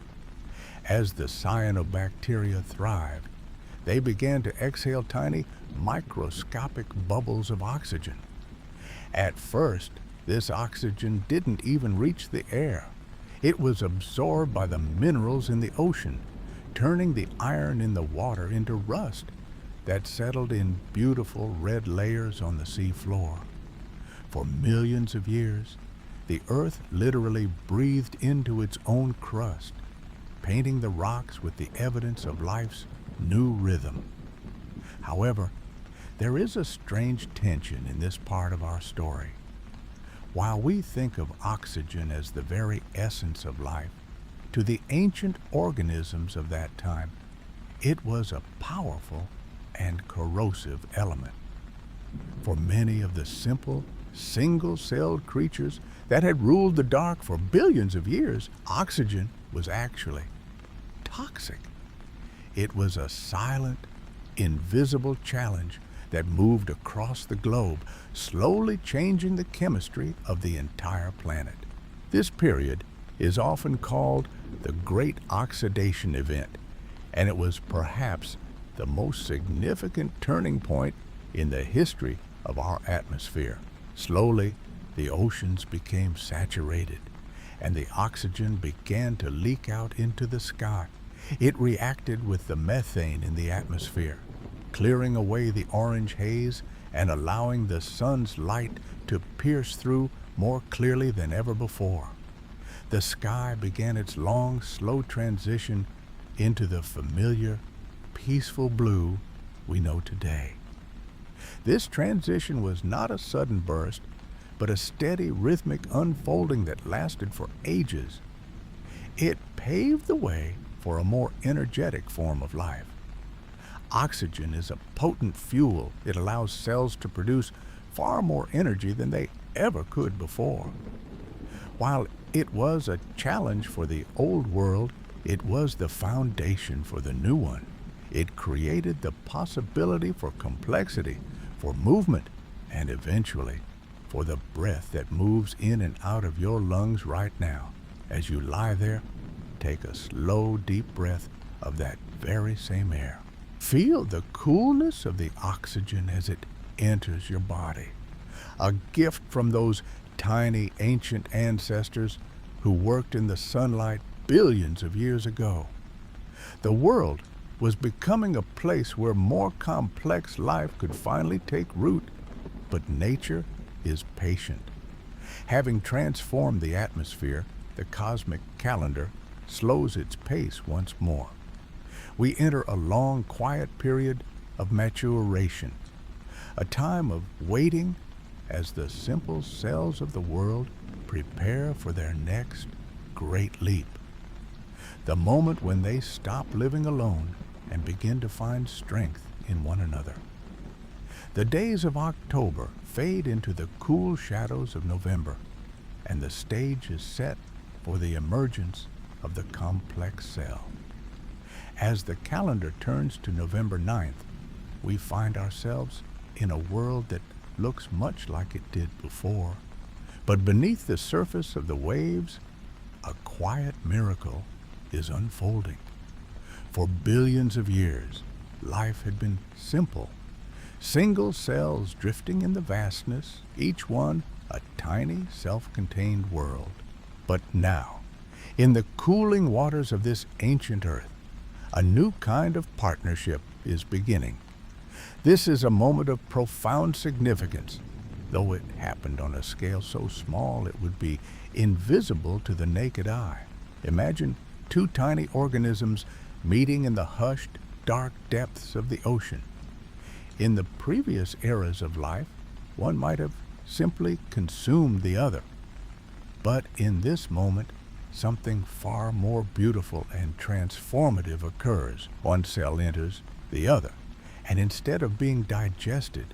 As the cyanobacteria thrived, they began to exhale tiny microscopic bubbles of oxygen. At first, this oxygen didn't even reach the air. It was absorbed by the minerals in the ocean, turning the iron in the water into rust that settled in beautiful red layers on the sea floor. For millions of years, the earth literally breathed into its own crust, painting the rocks with the evidence of life's new rhythm. However, there is a strange tension in this part of our story. While we think of oxygen as the very essence of life, to the ancient organisms of that time, it was a powerful and corrosive element. For many of the simple, single-celled creatures that had ruled the dark for billions of years, oxygen was actually toxic. It was a silent, invisible challenge that moved across the globe, slowly changing the chemistry of the entire planet. This period is often called the Great Oxidation Event, and it was perhaps the most significant turning point in the history of our atmosphere. Slowly, the oceans became saturated, and the oxygen began to leak out into the sky. It reacted with the methane in the atmosphere, clearing away the orange haze and allowing the sun's light to pierce through more clearly than ever before. The sky began its long, slow transition into the familiar, peaceful blue we know today. This transition was not a sudden burst, but a steady, rhythmic unfolding that lasted for ages. It paved the way for a more energetic form of life. Oxygen is a potent fuel. It allows cells to produce far more energy than they ever could before. While it was a challenge for the old world, it was the foundation for the new one. It created the possibility for complexity, for movement, and eventually for the breath that moves in and out of your lungs right now. As you lie there, take a slow, deep breath of that very same air. Feel the coolness of the oxygen as it enters your body, a gift from those tiny ancient ancestors who worked in the sunlight billions of years ago. The world was becoming a place where more complex life could finally take root, but nature is patient. Having transformed the atmosphere, the cosmic calendar slows its pace once more. We enter a long, quiet period of maturation, a time of waiting as the simple cells of the world prepare for their next great leap. The moment when they stop living alone and begin to find strength in one another. The days of October fade into the cool shadows of November, and the stage is set for the emergence of the complex cell. As the calendar turns to November 9th, we find ourselves in a world that looks much like it did before. But beneath the surface of the waves, a quiet miracle is unfolding. For billions of years, life had been simple. Single cells drifting in the vastness, each one a tiny, self-contained world. But now, in the cooling waters of this ancient earth, a new kind of partnership is beginning. This is a moment of profound significance, though it happened on a scale so small it would be invisible to the naked eye. Imagine two tiny organisms meeting in the hushed, dark depths of the ocean. In the previous eras of life, one might have simply consumed the other. But in this moment, something far more beautiful and transformative occurs. One cell enters the other, and instead of being digested,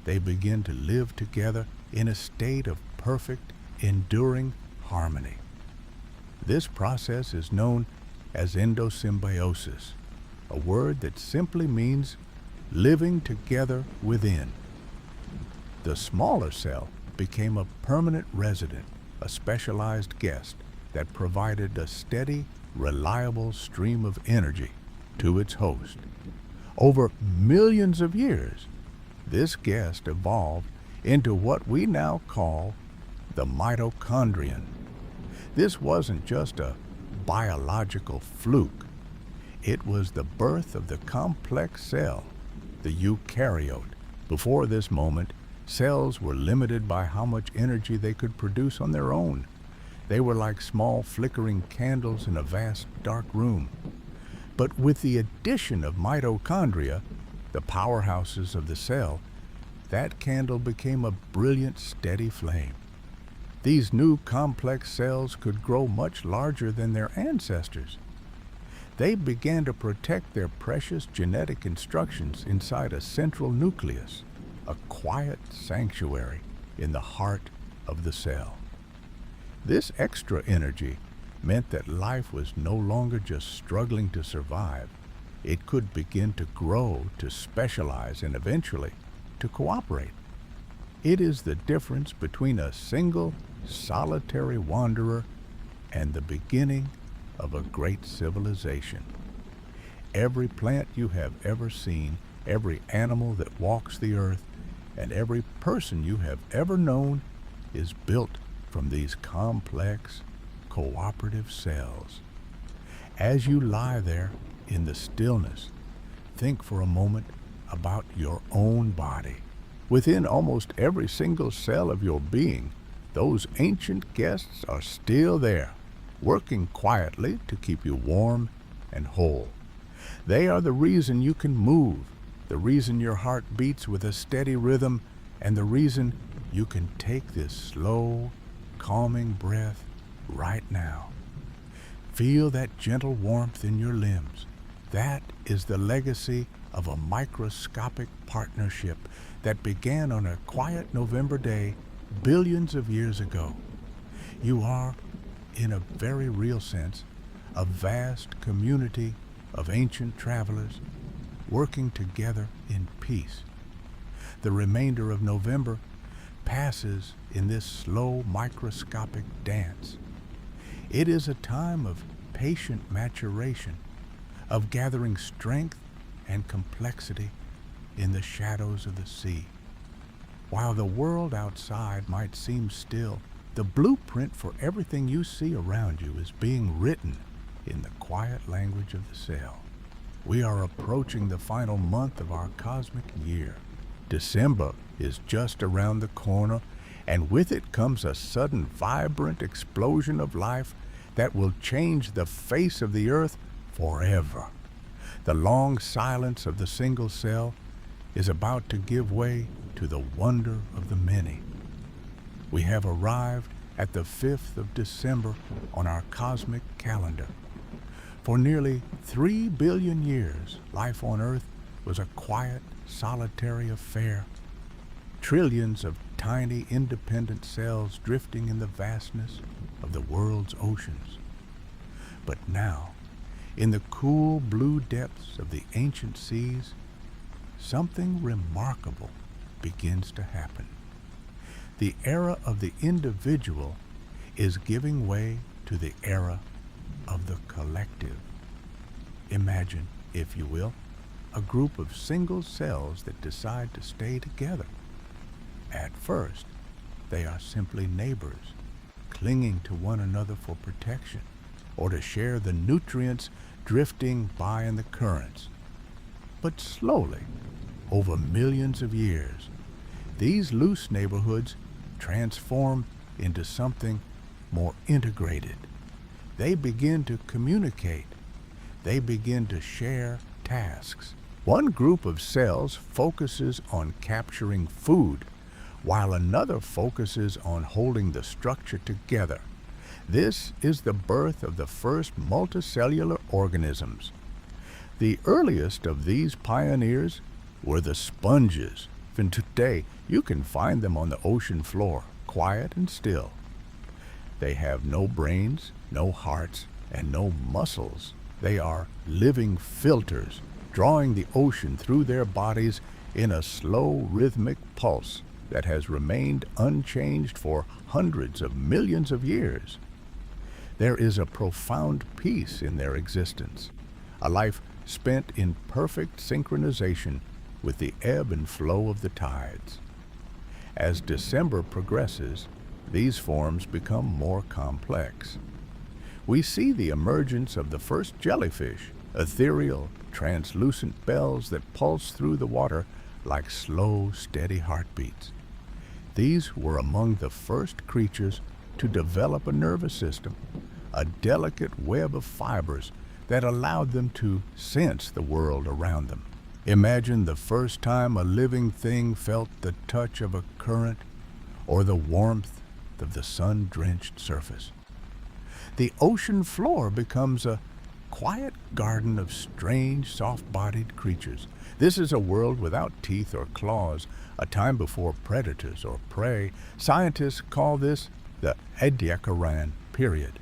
they begin to live together in a state of perfect, enduring harmony. This process is known as endosymbiosis, a word that simply means living together within. The smaller cell became a permanent resident, a specialized guest that provided a steady, reliable stream of energy to its host. Over millions of years, this guest evolved into what we now call the mitochondrion. This wasn't just a biological fluke. It was the birth of the complex cell, the eukaryote. Before this moment, cells were limited by how much energy they could produce on their own. They were like small flickering candles in a vast dark room. But with the addition of mitochondria, the powerhouses of the cell, that candle became a brilliant, steady flame. These new complex cells could grow much larger than their ancestors. They began to protect their precious genetic instructions inside a central nucleus, a quiet sanctuary in the heart of the cell. This extra energy meant that life was no longer just struggling to survive. It could begin to grow, to specialize, and eventually to cooperate. It is the difference between a single, solitary wanderer and the beginning of a great civilization. Every plant you have ever seen, every animal that walks the earth, and every person you have ever known is built from these complex, cooperative cells. As you lie there in the stillness, think for a moment about your own body. Within almost every single cell of your being, those ancient guests are still there, working quietly to keep you warm and whole. They are the reason you can move, the reason your heart beats with a steady rhythm, and the reason you can take this slow, calming breath right now. Feel that gentle warmth in your limbs. That is the legacy of a microscopic partnership that began on a quiet November day billions of years ago. You are, in a very real sense, a vast community of ancient travelers working together in peace. The remainder of November passes in this slow microscopic dance. It is a time of patient maturation, of gathering strength and complexity in the shadows of the sea. While the world outside might seem still, the blueprint for everything you see around you is being written in the quiet language of the cell. We are approaching the final month of our cosmic year. December is just around the corner, and with it comes a sudden vibrant explosion of life that will change the face of the earth forever. The long silence of the single cell is about to give way to the wonder of the many. We have arrived at the 5th of December on our cosmic calendar. For nearly 3 billion years, life on Earth was a quiet, solitary affair. Trillions of tiny, independent cells drifting in the vastness of the world's oceans. But now, in the cool blue depths of the ancient seas, something remarkable begins to happen. The era of the individual is giving way to the era of the collective. Imagine, if you will, a group of single cells that decide to stay together. At first, they are simply neighbors, clinging to one another for protection or to share the nutrients drifting by in the currents. But slowly, over millions of years, these loose neighborhoods transform into something more integrated. They begin to communicate. They begin to share tasks. One group of cells focuses on capturing food, while another focuses on holding the structure together. This is the birth of the first multicellular organisms. The earliest of these pioneers were the sponges. And today, you can find them on the ocean floor, quiet and still. They have no brains, no hearts, and no muscles. They are living filters, drawing the ocean through their bodies in a slow, rhythmic pulse that has remained unchanged for hundreds of millions of years. There is a profound peace in their existence, a life spent in perfect synchronization with the ebb and flow of the tides. As December progresses, these forms become more complex. We see the emergence of the first jellyfish, ethereal, translucent bells that pulse through the water like slow, steady heartbeats. These were among the first creatures to develop a nervous system, a delicate web of fibers that allowed them to sense the world around them. Imagine the first time a living thing felt the touch of a current or the warmth of the sun-drenched surface. The ocean floor becomes a quiet garden of strange, soft-bodied creatures. This is a world without teeth or claws, a time before predators or prey. Scientists call this the Ediacaran period.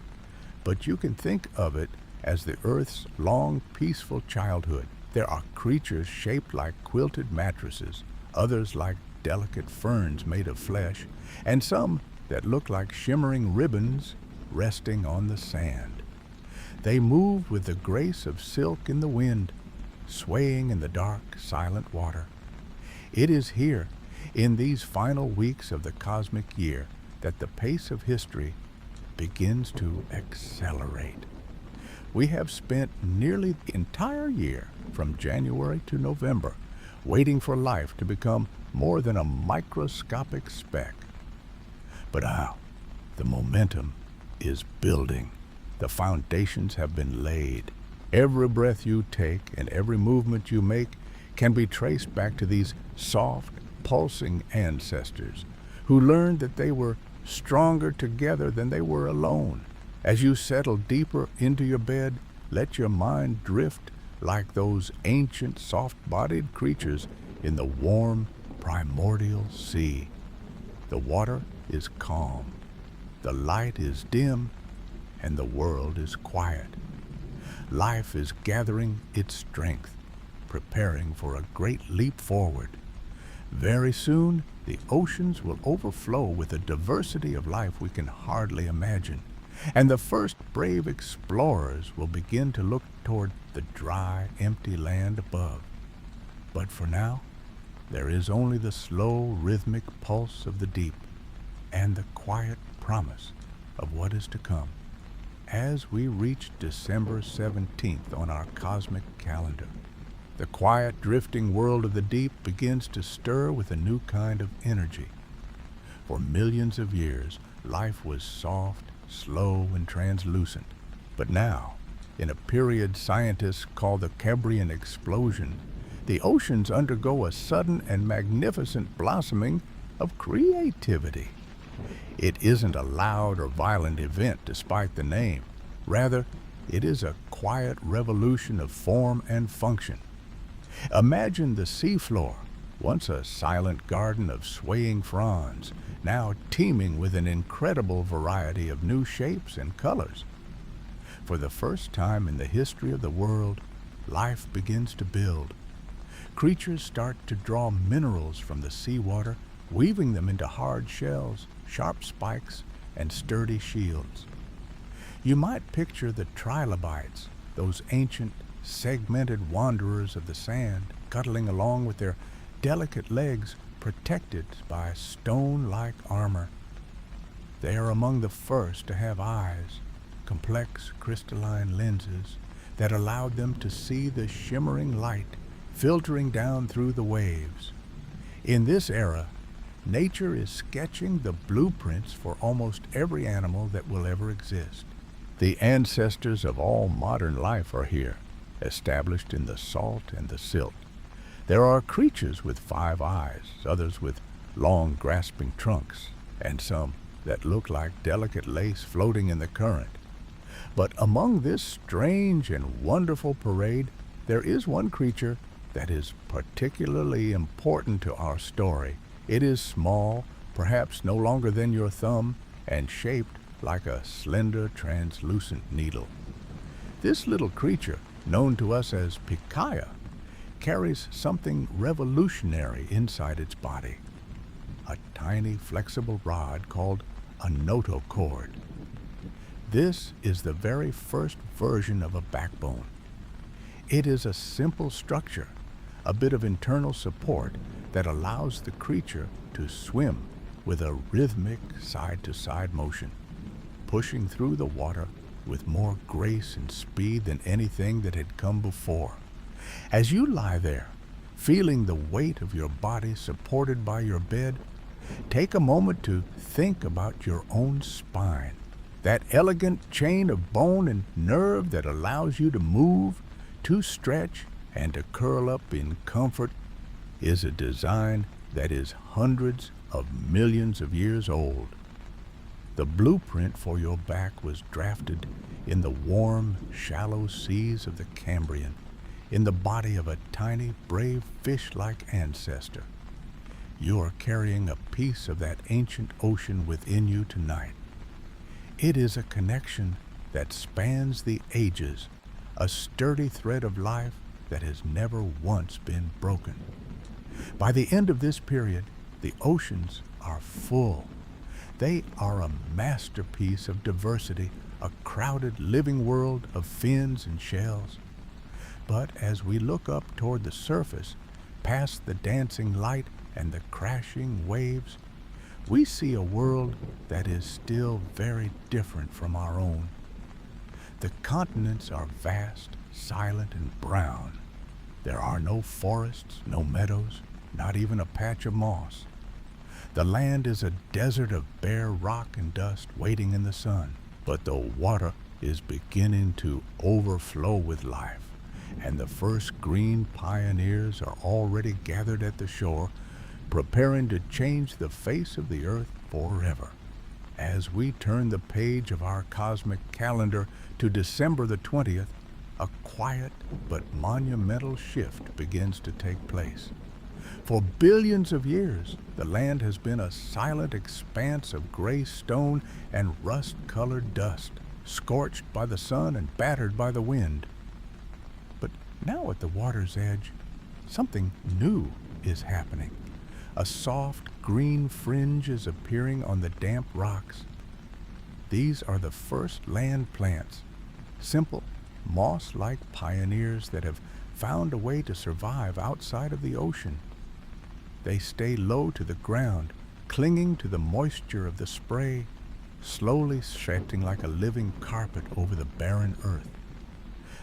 But you can think of it as the Earth's long, peaceful childhood. There are creatures shaped like quilted mattresses, others like delicate ferns made of flesh, and some that look like shimmering ribbons resting on the sand. They move with the grace of silk in the wind, swaying in the dark, silent water. It is here, in these final weeks of the cosmic year, that the pace of history begins to accelerate. We have spent nearly the entire year, from January to November, waiting for life to become more than a microscopic speck. But now, the momentum is building. The foundations have been laid. Every breath you take and every movement you make can be traced back to these soft, pulsing ancestors who learned that they were stronger together than they were alone. As you settle deeper into your bed, let your mind drift like those ancient soft-bodied creatures in the warm, primordial sea. The water is calm, the light is dim, and the world is quiet. Life is gathering its strength, preparing for a great leap forward. Very soon, the oceans will overflow with a diversity of life we can hardly imagine, and the first brave explorers will begin to look toward the dry, empty land above. But for now, there is only the slow, rhythmic pulse of the deep and the quiet promise of what is to come. As we reach December 17th on our cosmic calendar, the quiet, drifting world of the deep begins to stir with a new kind of energy. For millions of years, life was soft, slow, and translucent. But now, in a period scientists call the Cambrian explosion, the oceans undergo a sudden and magnificent blossoming of creativity. It isn't a loud or violent event despite the name. Rather, it is a quiet revolution of form and function. Imagine the seafloor, once a silent garden of swaying fronds, now teeming with an incredible variety of new shapes and colors. For the first time in the history of the world, life begins to build. Creatures start to draw minerals from the seawater, weaving them into hard shells, sharp spikes, and sturdy shields. You might picture the trilobites, those ancient, segmented wanderers of the sand, cuddling along with their delicate legs protected by stone-like armor. They are among the first to have eyes, complex crystalline lenses that allowed them to see the shimmering light filtering down through the waves. In this era, nature is sketching the blueprints for almost every animal that will ever exist. The ancestors of all modern life are here, established in the salt and the silt. There are creatures with 5 eyes, others with long grasping trunks, and some that look like delicate lace floating in the current. But among this strange and wonderful parade, there is one creature that is particularly important to our story. It is small, perhaps no longer than your thumb, and shaped like a slender, translucent needle. This little creature, known to us as Pikaia, carries something revolutionary inside its body, a tiny flexible rod called a notochord. This is the very first version of a backbone. It is a simple structure, a bit of internal support that allows the creature to swim with a rhythmic side-to-side motion, pushing through the water with more grace and speed than anything that had come before. As you lie there, feeling the weight of your body supported by your bed, take a moment to think about your own spine. That elegant chain of bone and nerve that allows you to move, to stretch, and to curl up in comfort is a design that is hundreds of millions of years old. The blueprint for your back was drafted in the warm, shallow seas of the Cambrian, in the body of a tiny, brave fish-like ancestor. You are carrying a piece of that ancient ocean within you tonight. It is a connection that spans the ages, a sturdy thread of life that has never once been broken. By the end of this period, the oceans are full. They are a masterpiece of diversity, a crowded living world of fins and shells. But as we look up toward the surface, past the dancing light and the crashing waves, we see a world that is still very different from our own. The continents are vast, silent, and brown. There are no forests, no meadows, not even a patch of moss. The land is a desert of bare rock and dust waiting in the sun, but the water is beginning to overflow with life, and the first green pioneers are already gathered at the shore, preparing to change the face of the earth forever. As we turn the page of our cosmic calendar to December the 20th, a quiet but monumental shift begins to take place. For billions of years, the land has been a silent expanse of gray stone and rust-colored dust, scorched by the sun and battered by the wind. But now at the water's edge, something new is happening. A soft green fringe is appearing on the damp rocks. These are the first land plants, simple, moss-like pioneers that have found a way to survive outside of the ocean. They stay low to the ground, clinging to the moisture of the spray, slowly stretching like a living carpet over the barren earth.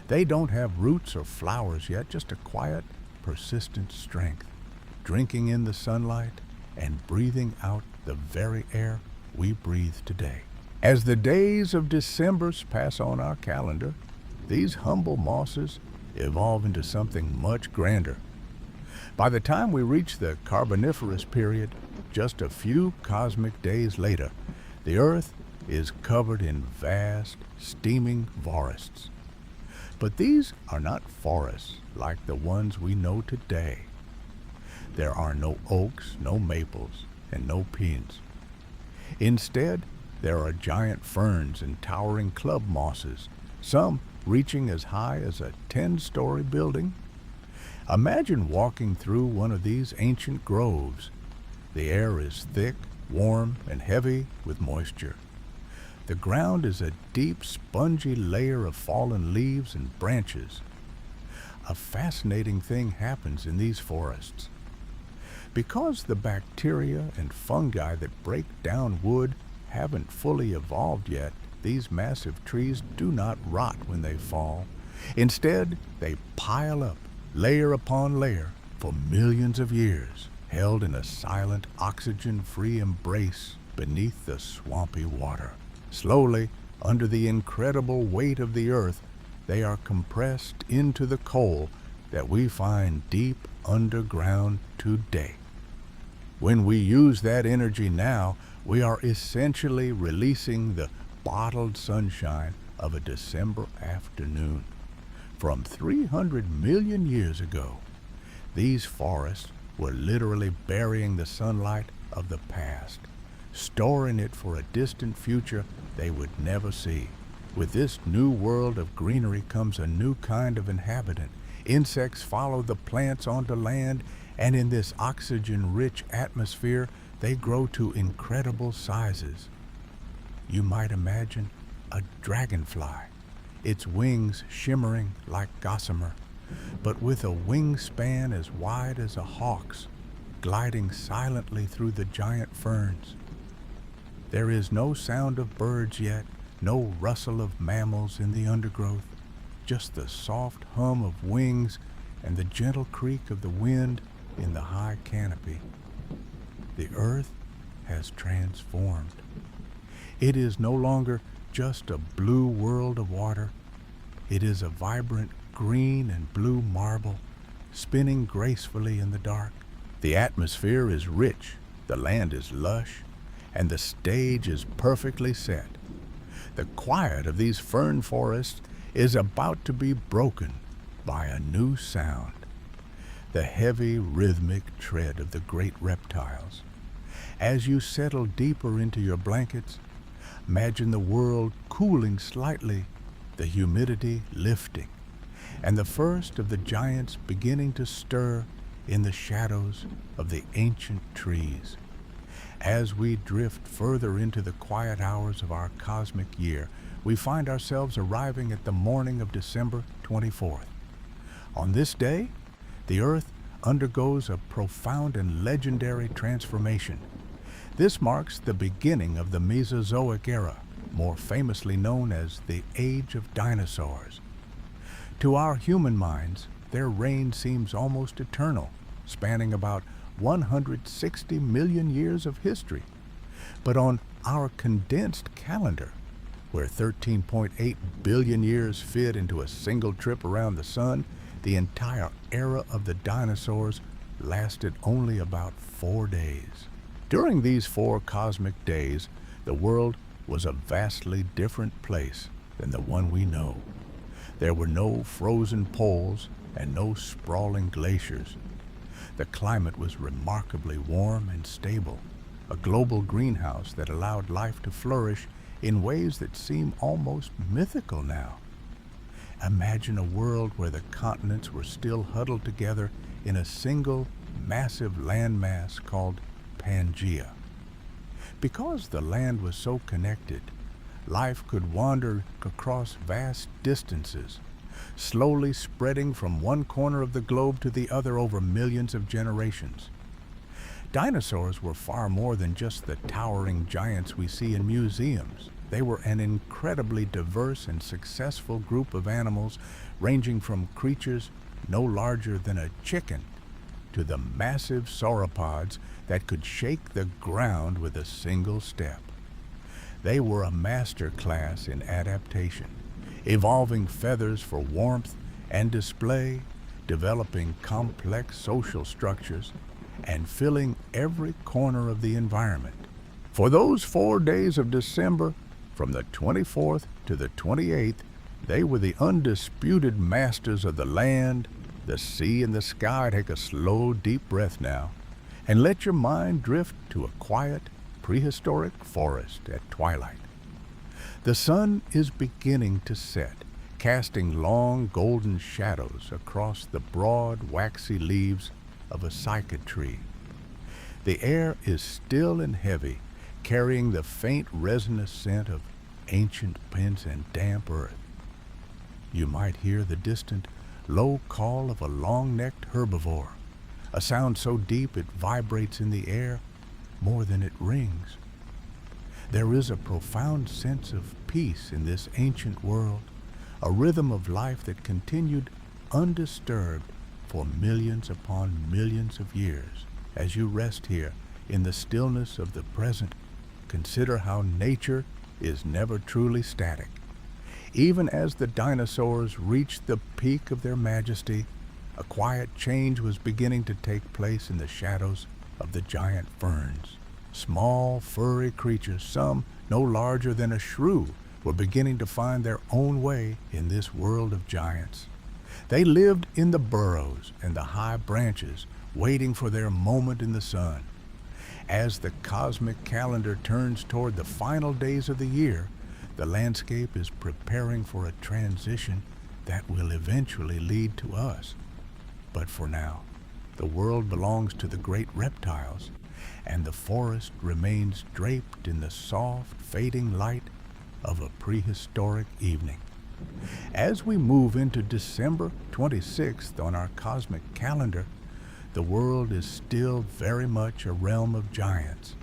They don't have roots or flowers yet, just a quiet, persistent strength, drinking in the sunlight and breathing out the very air we breathe today. As the days of December pass on our calendar, these humble mosses evolve into something much grander. By the time we reach the Carboniferous period, just a few cosmic days later, the Earth is covered in vast, steaming forests. But these are not forests like the ones we know today. There are no oaks, no maples, and no pines. Instead, there are giant ferns and towering club mosses, some reaching as high as a 10-story building. Imagine walking through one of these ancient groves. The air is thick, warm, and heavy with moisture. The ground is a deep, spongy layer of fallen leaves and branches. A fascinating thing happens in these forests. Because the bacteria and fungi that break down wood haven't fully evolved yet, these massive trees do not rot when they fall. Instead, they pile up, layer upon layer, for millions of years, held in a silent, oxygen-free embrace beneath the swampy water. Slowly, under the incredible weight of the earth, they are compressed into the coal that we find deep underground today. When we use that energy now, we are essentially releasing the bottled sunshine of a December afternoon. From 300 million years ago, these forests were literally burying the sunlight of the past, storing it for a distant future they would never see. With this new world of greenery comes a new kind of inhabitant. Insects follow the plants onto land, and in this oxygen-rich atmosphere, they grow to incredible sizes. You might imagine a dragonfly, its wings shimmering like gossamer, but with a wingspan as wide as a hawk's, gliding silently through the giant ferns. There is no sound of birds yet, no rustle of mammals in the undergrowth, just the soft hum of wings and the gentle creak of the wind in the high canopy. The earth has transformed. It is no longer just a blue world of water. It is a vibrant green and blue marble, spinning gracefully in the dark. The atmosphere is rich, the land is lush, and the stage is perfectly set. The quiet of these fern forests is about to be broken by a new sound, the heavy rhythmic tread of the great reptiles. As you settle deeper into your blankets, imagine the world cooling slightly, the humidity lifting, and the first of the giants beginning to stir in the shadows of the ancient trees. As we drift further into the quiet hours of our cosmic year, we find ourselves arriving at the morning of December 24th. On this day, the Earth undergoes a profound and legendary transformation. This marks the beginning of the Mesozoic era, more famously known as the Age of Dinosaurs. To our human minds, their reign seems almost eternal, spanning about 160 million years of history. But on our condensed calendar, where 13.8 billion years fit into a single trip around the sun, the entire era of the dinosaurs lasted only about 4 days. During these 4 cosmic days, the world was a vastly different place than the one we know. There were no frozen poles and no sprawling glaciers. The climate was remarkably warm and stable, a global greenhouse that allowed life to flourish in ways that seem almost mythical now. Imagine a world where the continents were still huddled together in a single massive landmass called Pangaea. Because the land was so connected, life could wander across vast distances, slowly spreading from one corner of the globe to the other over millions of generations. Dinosaurs were far more than just the towering giants we see in museums. They were an incredibly diverse and successful group of animals, ranging from creatures no larger than a chicken to the massive sauropods that could shake the ground with a single step. They were a master class in adaptation, evolving feathers for warmth and display, developing complex social structures, and filling every corner of the environment. For those 4 days of December, from the 24th to the 28th, they were the undisputed masters of the land, the sea, and the sky. Take a slow, deep breath now, and let your mind drift to a quiet, prehistoric forest at twilight. The sun is beginning to set, casting long golden shadows across the broad, waxy leaves of a cycad tree. The air is still and heavy, carrying the faint resinous scent of ancient pins and damp earth. You might hear the distant, low call of a long-necked herbivore, a sound so deep it vibrates in the air more than it rings. There is a profound sense of peace in this ancient world, a rhythm of life that continued undisturbed for millions upon millions of years. As you rest here in the stillness of the present, consider how nature is never truly static. Even as the dinosaurs reached the peak of their majesty, a quiet change was beginning to take place in the shadows of the giant ferns. Small, furry creatures, some no larger than a shrew, were beginning to find their own way in this world of giants. They lived in the burrows and the high branches, waiting for their moment in the sun. As the cosmic calendar turns toward the final days of the year, the landscape is preparing for a transition that will eventually lead to us. But for now, the world belongs to the great reptiles, and the forest remains draped in the soft, fading light of a prehistoric evening. As we move into December 26th on our cosmic calendar, the world is still very much a realm of giants,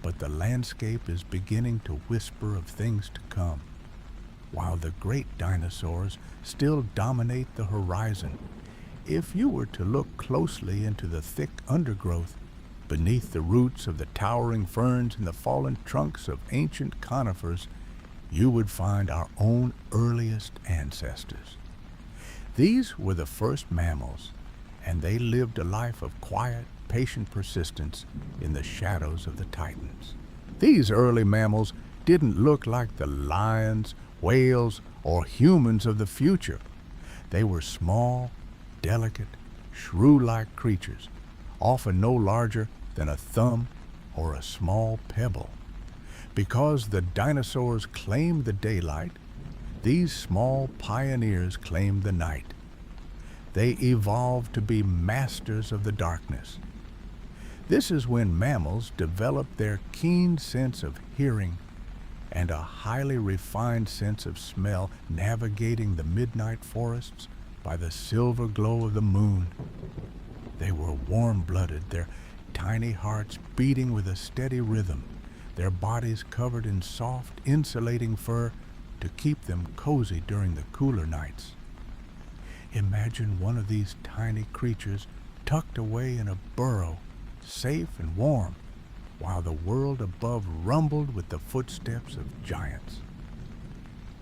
but the landscape is beginning to whisper of things to come. While the great dinosaurs still dominate the horizon, if you were to look closely into the thick undergrowth, beneath the roots of the towering ferns and the fallen trunks of ancient conifers, you would find our own earliest ancestors. These were the first mammals, and they lived a life of quiet, patient persistence in the shadows of the Titans. These early mammals didn't look like the lions, whales, or humans of the future. They were small, delicate, shrew-like creatures, often no larger than a thumb or a small pebble. Because the dinosaurs claimed the daylight, these small pioneers claimed the night. They evolved to be masters of the darkness. This is when mammals developed their keen sense of hearing and a highly refined sense of smell, navigating the midnight forests by the silver glow of the moon. They were warm-blooded, their tiny hearts beating with a steady rhythm, their bodies covered in soft, insulating fur to keep them cozy during the cooler nights. Imagine one of these tiny creatures tucked away in a burrow, safe and warm, while the world above rumbled with the footsteps of giants.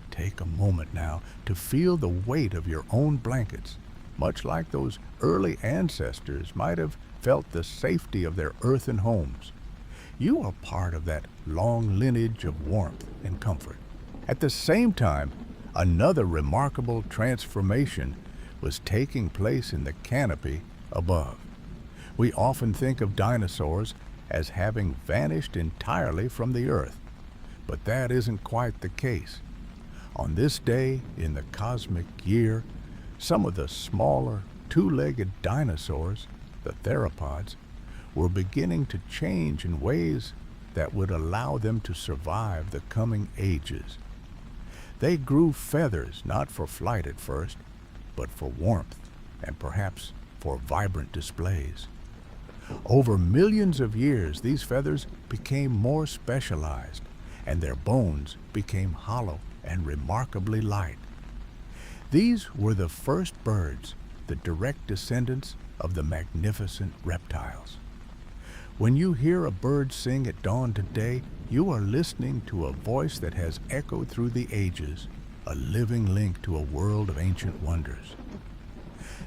Take a moment now to feel the weight of your own blankets, much like those early ancestors might have felt the safety of their earthen homes. You are part of that long lineage of warmth and comfort. At the same time, another remarkable transformation was taking place in the canopy above. We often think of dinosaurs as having vanished entirely from the earth, but that isn't quite the case. On this day in the cosmic year, some of the smaller, two-legged dinosaurs, the theropods, were beginning to change in ways that would allow them to survive the coming ages. They grew feathers not for flight at first, but for warmth and perhaps for vibrant displays. Over millions of years, these feathers became more specialized, and their bones became hollow and remarkably light. These were the first birds, the direct descendants of the magnificent reptiles. When you hear a bird sing at dawn today, you are listening to a voice that has echoed through the ages, a living link to a world of ancient wonders.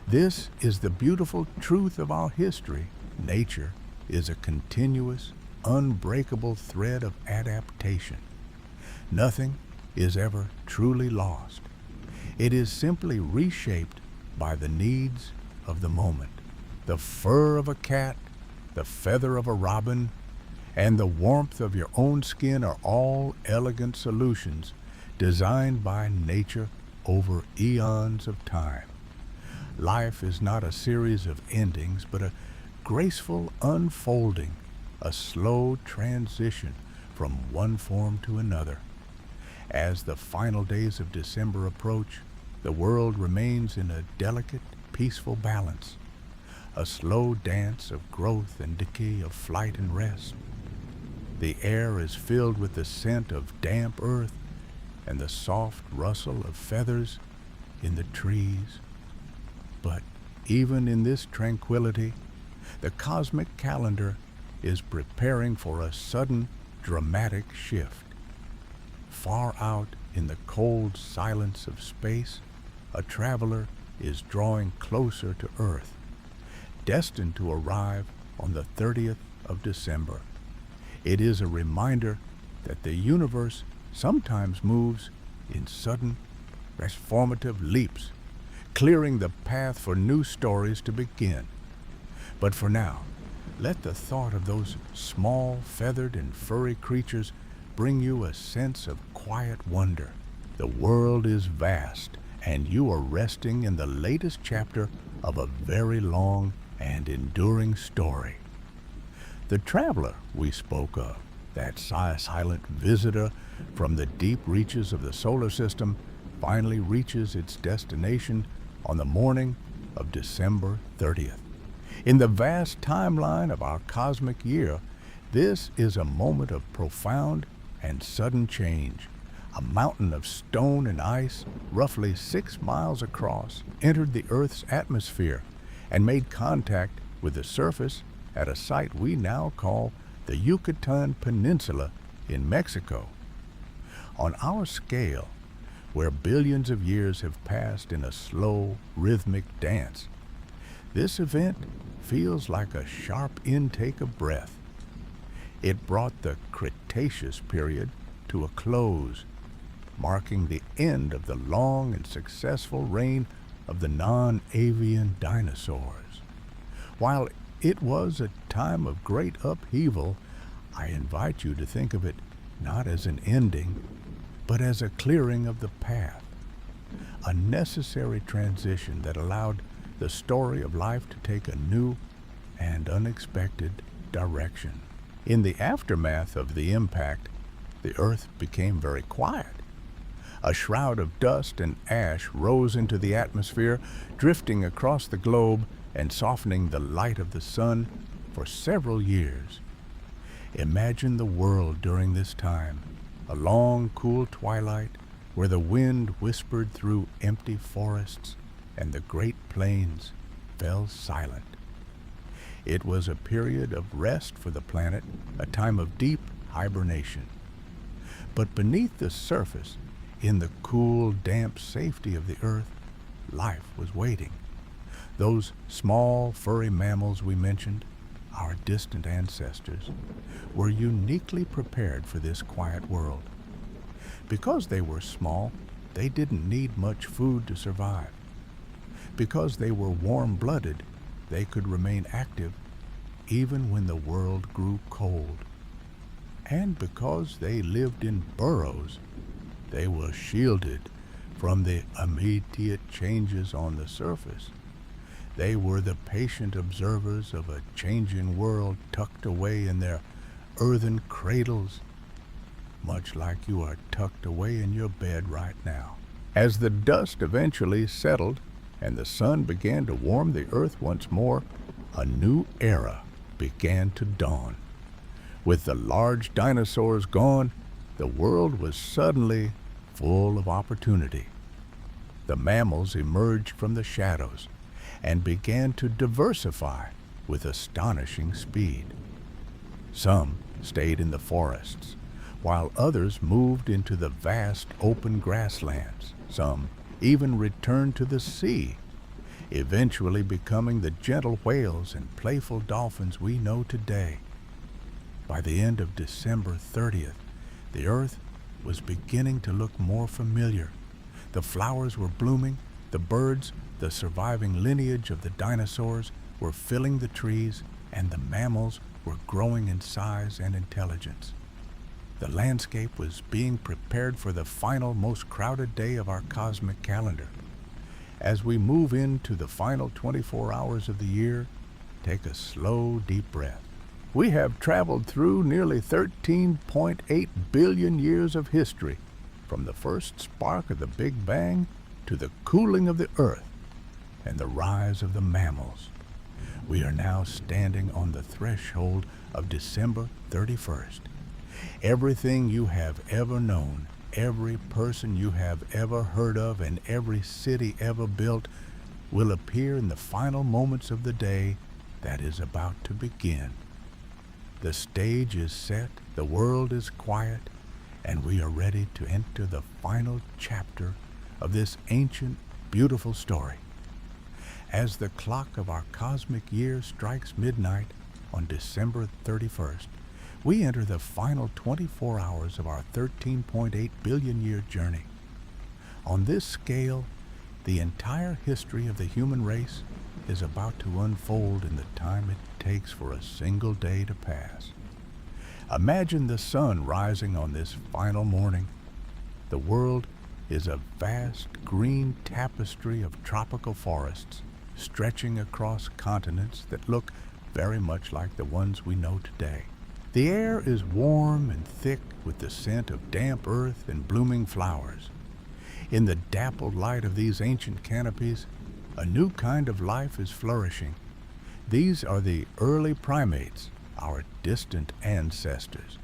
This is the beautiful truth of our history. Nature is a continuous, unbreakable thread of adaptation. Nothing is ever truly lost. It is simply reshaped by the needs of the moment. The fur of a cat, the feather of a robin, and the warmth of your own skin are all elegant solutions designed by nature over eons of time. Life is not a series of endings, but a graceful unfolding, a slow transition from one form to another. As the final days of December approach, the world remains in a delicate, peaceful balance, a slow dance of growth and decay, of flight and rest. The air is filled with the scent of damp earth and the soft rustle of feathers in the trees. But even in this tranquility, the cosmic calendar is preparing for a sudden, dramatic shift. Far out in the cold silence of space, a traveler is drawing closer to Earth, destined to arrive on the 30th of December. It is a reminder that the universe sometimes moves in sudden, transformative leaps, clearing the path for new stories to begin. But for now, let the thought of those small, feathered and furry creatures bring you a sense of quiet wonder. The world is vast, and you are resting in the latest chapter of a very long and enduring story. The traveler we spoke of, that silent visitor from the deep reaches of the solar system, finally reaches its destination on the morning of December 30th. In the vast timeline of our cosmic year, this is a moment of profound and sudden change. A mountain of stone and ice, roughly 6 miles across, entered the Earth's atmosphere and made contact with the surface at a site we now call the Yucatan Peninsula in Mexico. On our scale, where billions of years have passed in a slow, rhythmic dance, this event feels like a sharp intake of breath. It brought the Cretaceous period to a close, marking the end of the long and successful reign of the non-avian dinosaurs. While it was a time of great upheaval, I invite you to think of it not as an ending, but as a clearing of the path, a necessary transition that allowed the story of life to take a new and unexpected direction. In the aftermath of the impact, the Earth became very quiet. A shroud of dust and ash rose into the atmosphere, drifting across the globe and softening the light of the sun for several years. Imagine the world during this time, a long, cool twilight where the wind whispered through empty forests and the great plains fell silent. It was a period of rest for the planet, a time of deep hibernation. But beneath the surface, in the cool, damp safety of the earth, life was waiting. Those small, furry mammals we mentioned, our distant ancestors, were uniquely prepared for this quiet world. Because they were small, they didn't need much food to survive. Because they were warm-blooded, they could remain active even when the world grew cold. And because they lived in burrows, they were shielded from the immediate changes on the surface. They were the patient observers of a changing world tucked away in their earthen cradles, much like you are tucked away in your bed right now. As the dust eventually settled and the sun began to warm the earth once more, a new era began to dawn. With the large dinosaurs gone, the world was suddenly full of opportunity. The mammals emerged from the shadows and began to diversify with astonishing speed. Some stayed in the forests, while others moved into the vast open grasslands. Some even returned to the sea, eventually becoming the gentle whales and playful dolphins we know today. By the end of December 30th, the earth was beginning to look more familiar. The flowers were blooming, the birds, the surviving lineage of the dinosaurs, were filling the trees, and the mammals were growing in size and intelligence. The landscape was being prepared for the final, most crowded day of our cosmic calendar. As we move into the final 24 hours of the year, take a slow, deep breath. We have traveled through nearly 13.8 billion years of history, from the first spark of the Big Bang to the cooling of the Earth and the rise of the mammals. We are now standing on the threshold of December 31st. Everything you have ever known, every person you have ever heard of, and every city ever built will appear in the final moments of the day that is about to begin. The stage is set, the world is quiet, and we are ready to enter the final chapter of this ancient, beautiful story. As the clock of our cosmic year strikes midnight on December 31st, we enter the final 24 hours of our 13.8 billion year journey. On this scale, the entire history of the human race is about to unfold in the time it takes for a single day to pass. Imagine the sun rising on this final morning. The world is a vast green tapestry of tropical forests stretching across continents that look very much like the ones we know today. The air is warm and thick with the scent of damp earth and blooming flowers. In the dappled light of these ancient canopies, a new kind of life is flourishing. These are the early primates, our distant ancestors,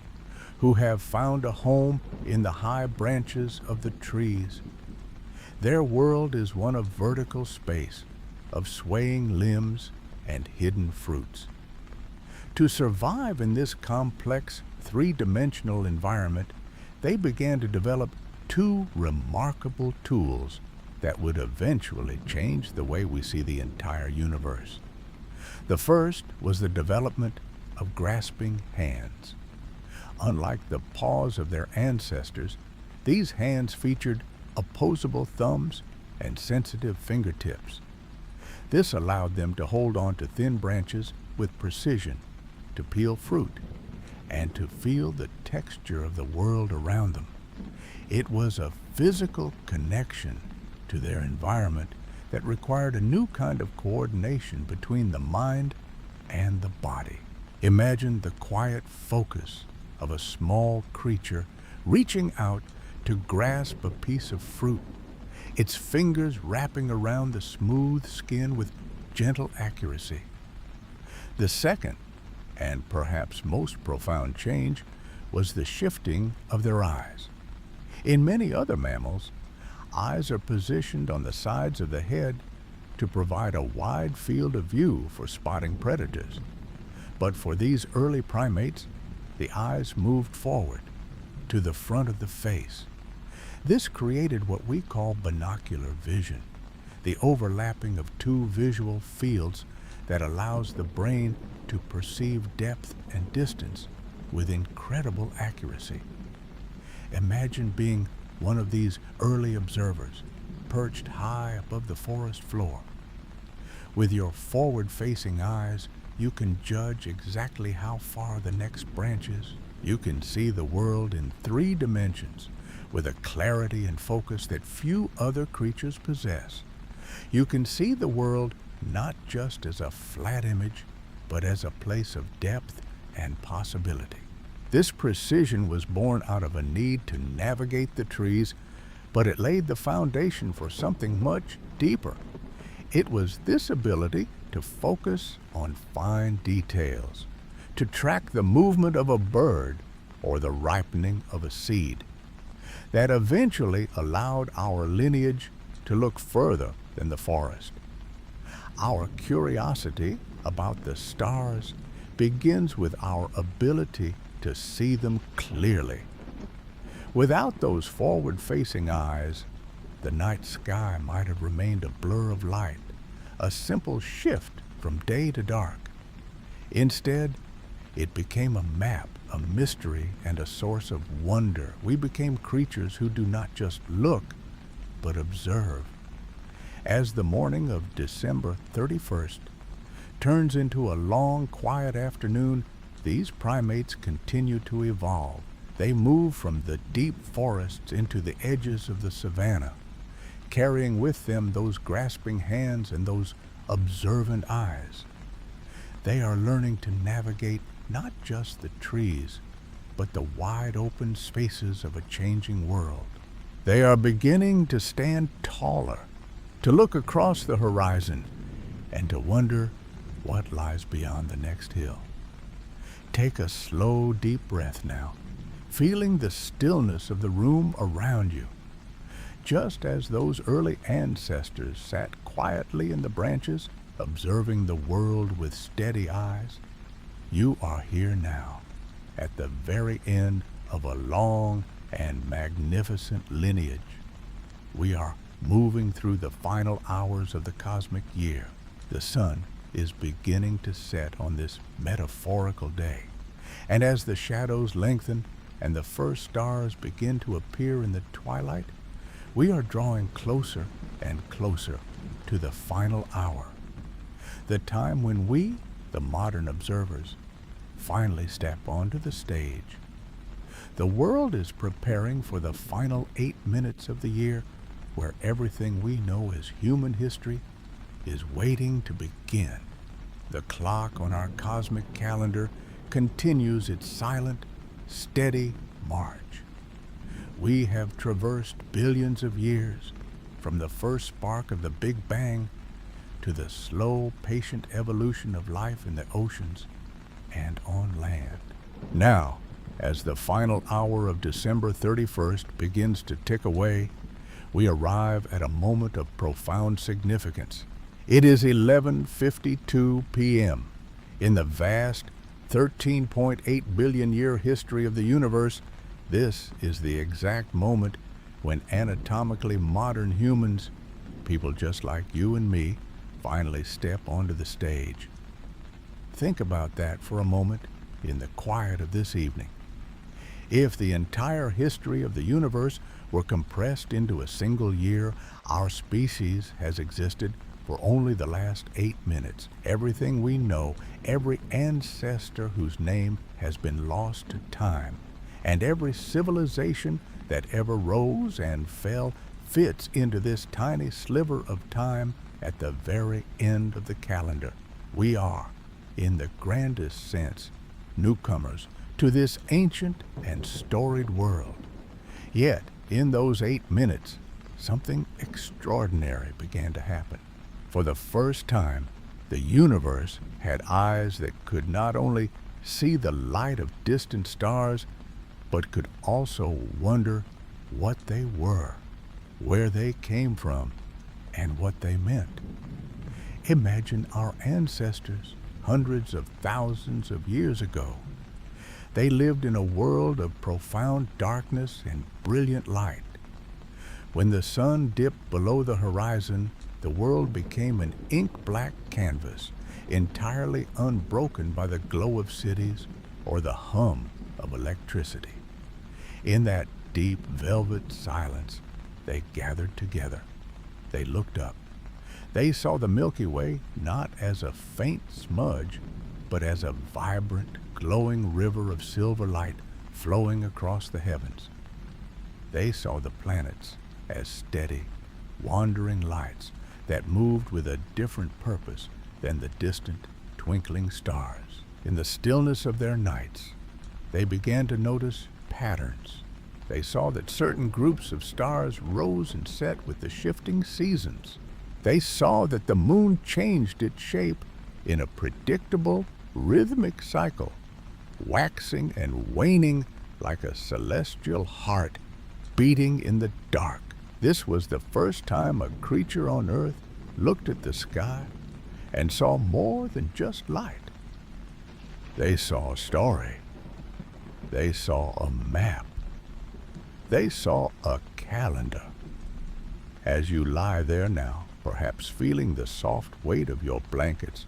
who have found a home in the high branches of the trees. Their world is one of vertical space, of swaying limbs and hidden fruits. To survive in this complex, three-dimensional environment, they began to develop two remarkable tools that would eventually change the way we see the entire universe. The first was the development of grasping hands. Unlike the paws of their ancestors, these hands featured opposable thumbs and sensitive fingertips. This allowed them to hold on to thin branches with precision, to peel fruit, and to feel the texture of the world around them. It was a physical connection to their environment that required a new kind of coordination between the mind and the body. Imagine the quiet focus of a small creature reaching out to grasp a piece of fruit, its fingers wrapping around the smooth skin with gentle accuracy. The second, and perhaps most profound change, was the shifting of their eyes. In many other mammals, eyes are positioned on the sides of the head to provide a wide field of view for spotting predators. But for these early primates, the eyes moved forward, to the front of the face. This created what we call binocular vision, the overlapping of two visual fields that allows the brain to perceive depth and distance with incredible accuracy. Imagine being one of these early observers, perched high above the forest floor. With your forward-facing eyes, you can judge exactly how far the next branch is. You can see the world in 3 dimensions with a clarity and focus that few other creatures possess. You can see the world not just as a flat image, but as a place of depth and possibility. This precision was born out of a need to navigate the trees, but it laid the foundation for something much deeper. It was this ability to focus on fine details, to track the movement of a bird or the ripening of a seed, that eventually allowed our lineage to look further than the forest. Our curiosity about the stars begins with our ability to see them clearly. Without those forward-facing eyes, the night sky might have remained a blur of light, a simple shift from day to dark. Instead, it became a map, a mystery, and a source of wonder. We became creatures who do not just look, but observe. As the morning of December 31st turns into a long, quiet afternoon, these primates continue to evolve. They move from the deep forests into the edges of the savanna, carrying with them those grasping hands and those observant eyes. They are learning to navigate not just the trees, but the wide open spaces of a changing world. They are beginning to stand taller, to look across the horizon, and to wonder what lies beyond the next hill. Take a slow, deep breath now, feeling the stillness of the room around you. Just as those early ancestors sat quietly in the branches, observing the world with steady eyes, you are here now, at the very end of a long and magnificent lineage. We are moving through the final hours of the cosmic year. The sun is beginning to set on this metaphorical day, and as the shadows lengthen and the first stars begin to appear in the twilight, we are drawing closer and closer to the final hour, the time when we, the modern observers, finally step onto the stage. The world is preparing for the final 8 minutes of the year, where everything we know as human history is waiting to begin. The clock on our cosmic calendar continues its silent, steady march. We have traversed billions of years, from the first spark of the Big Bang to the slow, patient evolution of life in the oceans and on land. Now, as the final hour of December 31st begins to tick away, we arrive at a moment of profound significance. It is 11:52 p.m. In the vast 13.8 billion year history of the universe, This is the exact moment when anatomically modern humans, people just like you and me, finally step onto the stage. Think about that for a moment in the quiet of this evening. If the entire history of the universe were compressed into a single year, our species has existed for only the last 8 minutes. Everything we know, every ancestor whose name has been lost to time, and every civilization that ever rose and fell fits into this tiny sliver of time at the very end of the calendar. We are, in the grandest sense, newcomers to this ancient and storied world. Yet, in those 8 minutes, something extraordinary began to happen. For the first time, the universe had eyes that could not only see the light of distant stars, but could also wonder what they were, where they came from, and what they meant. Imagine our ancestors hundreds of thousands of years ago. They lived in a world of profound darkness and brilliant light. When the sun dipped below the horizon, the world became an ink-black canvas, entirely unbroken by the glow of cities or the hum of electricity. In that deep velvet silence, they gathered together. They looked up. They saw the Milky Way not as a faint smudge, but as a vibrant, glowing river of silver light flowing across the heavens. They saw the planets as steady, wandering lights that moved with a different purpose than the distant, twinkling stars. In the stillness of their nights, they began to notice patterns. They saw that certain groups of stars rose and set with the shifting seasons. They saw that the moon changed its shape in a predictable, rhythmic cycle, waxing and waning like a celestial heart beating in the dark. This was the first time a creature on earth looked at the sky and saw more than just light. They saw a story. They saw a map. They saw a calendar. As you lie there now, perhaps feeling the soft weight of your blankets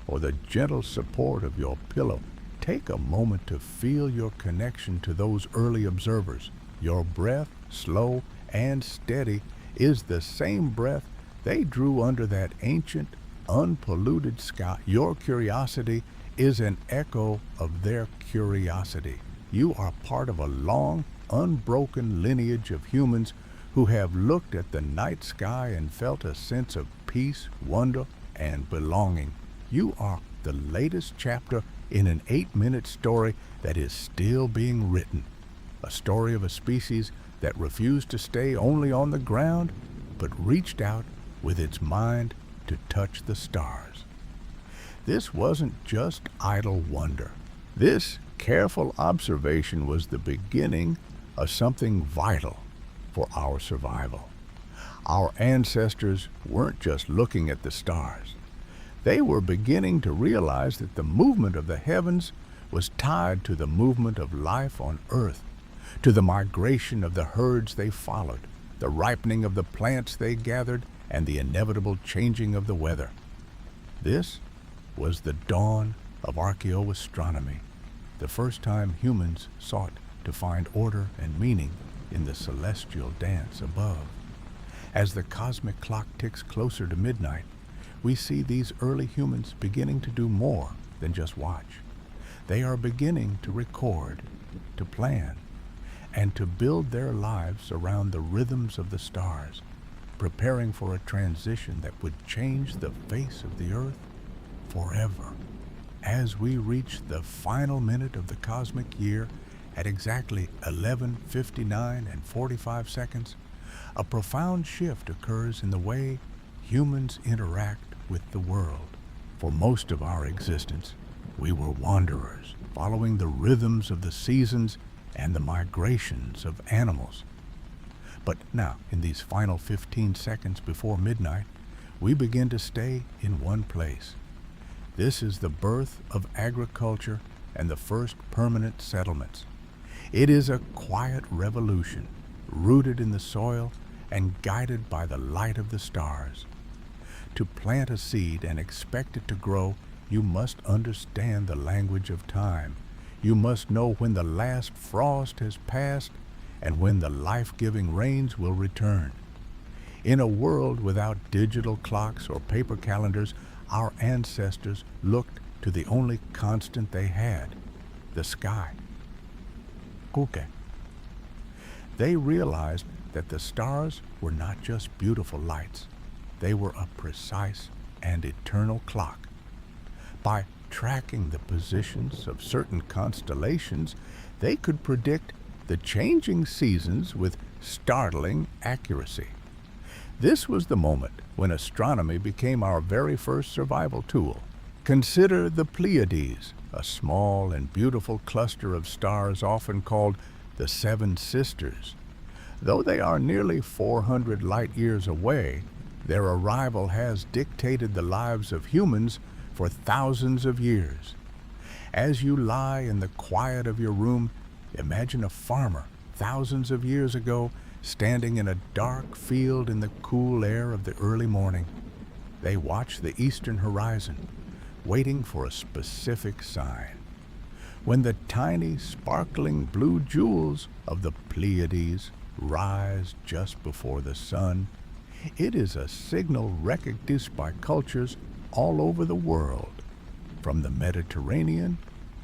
or the gentle support of your pillow, take a moment to feel your connection to those early observers. Your breath, slow and steady, is the same breath they drew under that ancient, unpolluted sky. Your curiosity is an echo of their curiosity. You are part of a long, unbroken lineage of humans who have looked at the night sky and felt a sense of peace, wonder, and belonging. You are the latest chapter in an 8-minute story that is still being written. A story of a species that refused to stay only on the ground, but reached out with its mind to touch the stars. This wasn't just idle wonder. This careful observation was the beginning of something vital for our survival. Our ancestors weren't just looking at the stars. They were beginning to realize that the movement of the heavens was tied to the movement of life on Earth, to the migration of the herds they followed, the ripening of the plants they gathered, and the inevitable changing of the weather. This was the dawn of archaeoastronomy, the first time humans sought to find order and meaning in the celestial dance above. As the cosmic clock ticks closer to midnight, we see these early humans beginning to do more than just watch. They are beginning to record, to plan, and to build their lives around the rhythms of the stars, preparing for a transition that would change the face of the earth forever. As we reach the final minute of the cosmic year at exactly 11:59 and 45 seconds, a profound shift occurs in the way humans interact with the world. For most of our existence, we were wanderers, following the rhythms of the seasons and the migrations of animals. But now, in these final 15 seconds before midnight, we begin to stay in one place. This is the birth of agriculture and the first permanent settlements. It is a quiet revolution, rooted in the soil and guided by the light of the stars. To plant a seed and expect it to grow, you must understand the language of time. You must know when the last frost has passed and when the life-giving rains will return. In a world without digital clocks or paper calendars, our ancestors looked to the only constant they had, the sky. Okay. They realized that the stars were not just beautiful lights. They were a precise and eternal clock. By tracking the positions of certain constellations, they could predict the changing seasons with startling accuracy. This was the moment when astronomy became our very first survival tool. Consider the Pleiades, a small and beautiful cluster of stars often called the Seven Sisters. Though they are nearly 400 light-years away, their arrival has dictated the lives of humans for thousands of years. As you lie in the quiet of your room, imagine a farmer thousands of years ago standing in a dark field in the cool air of the early morning. They watch the eastern horizon, waiting for a specific sign. When the tiny, sparkling blue jewels of the Pleiades rise just before the sun, it is a signal recognized by cultures all over the world, from the Mediterranean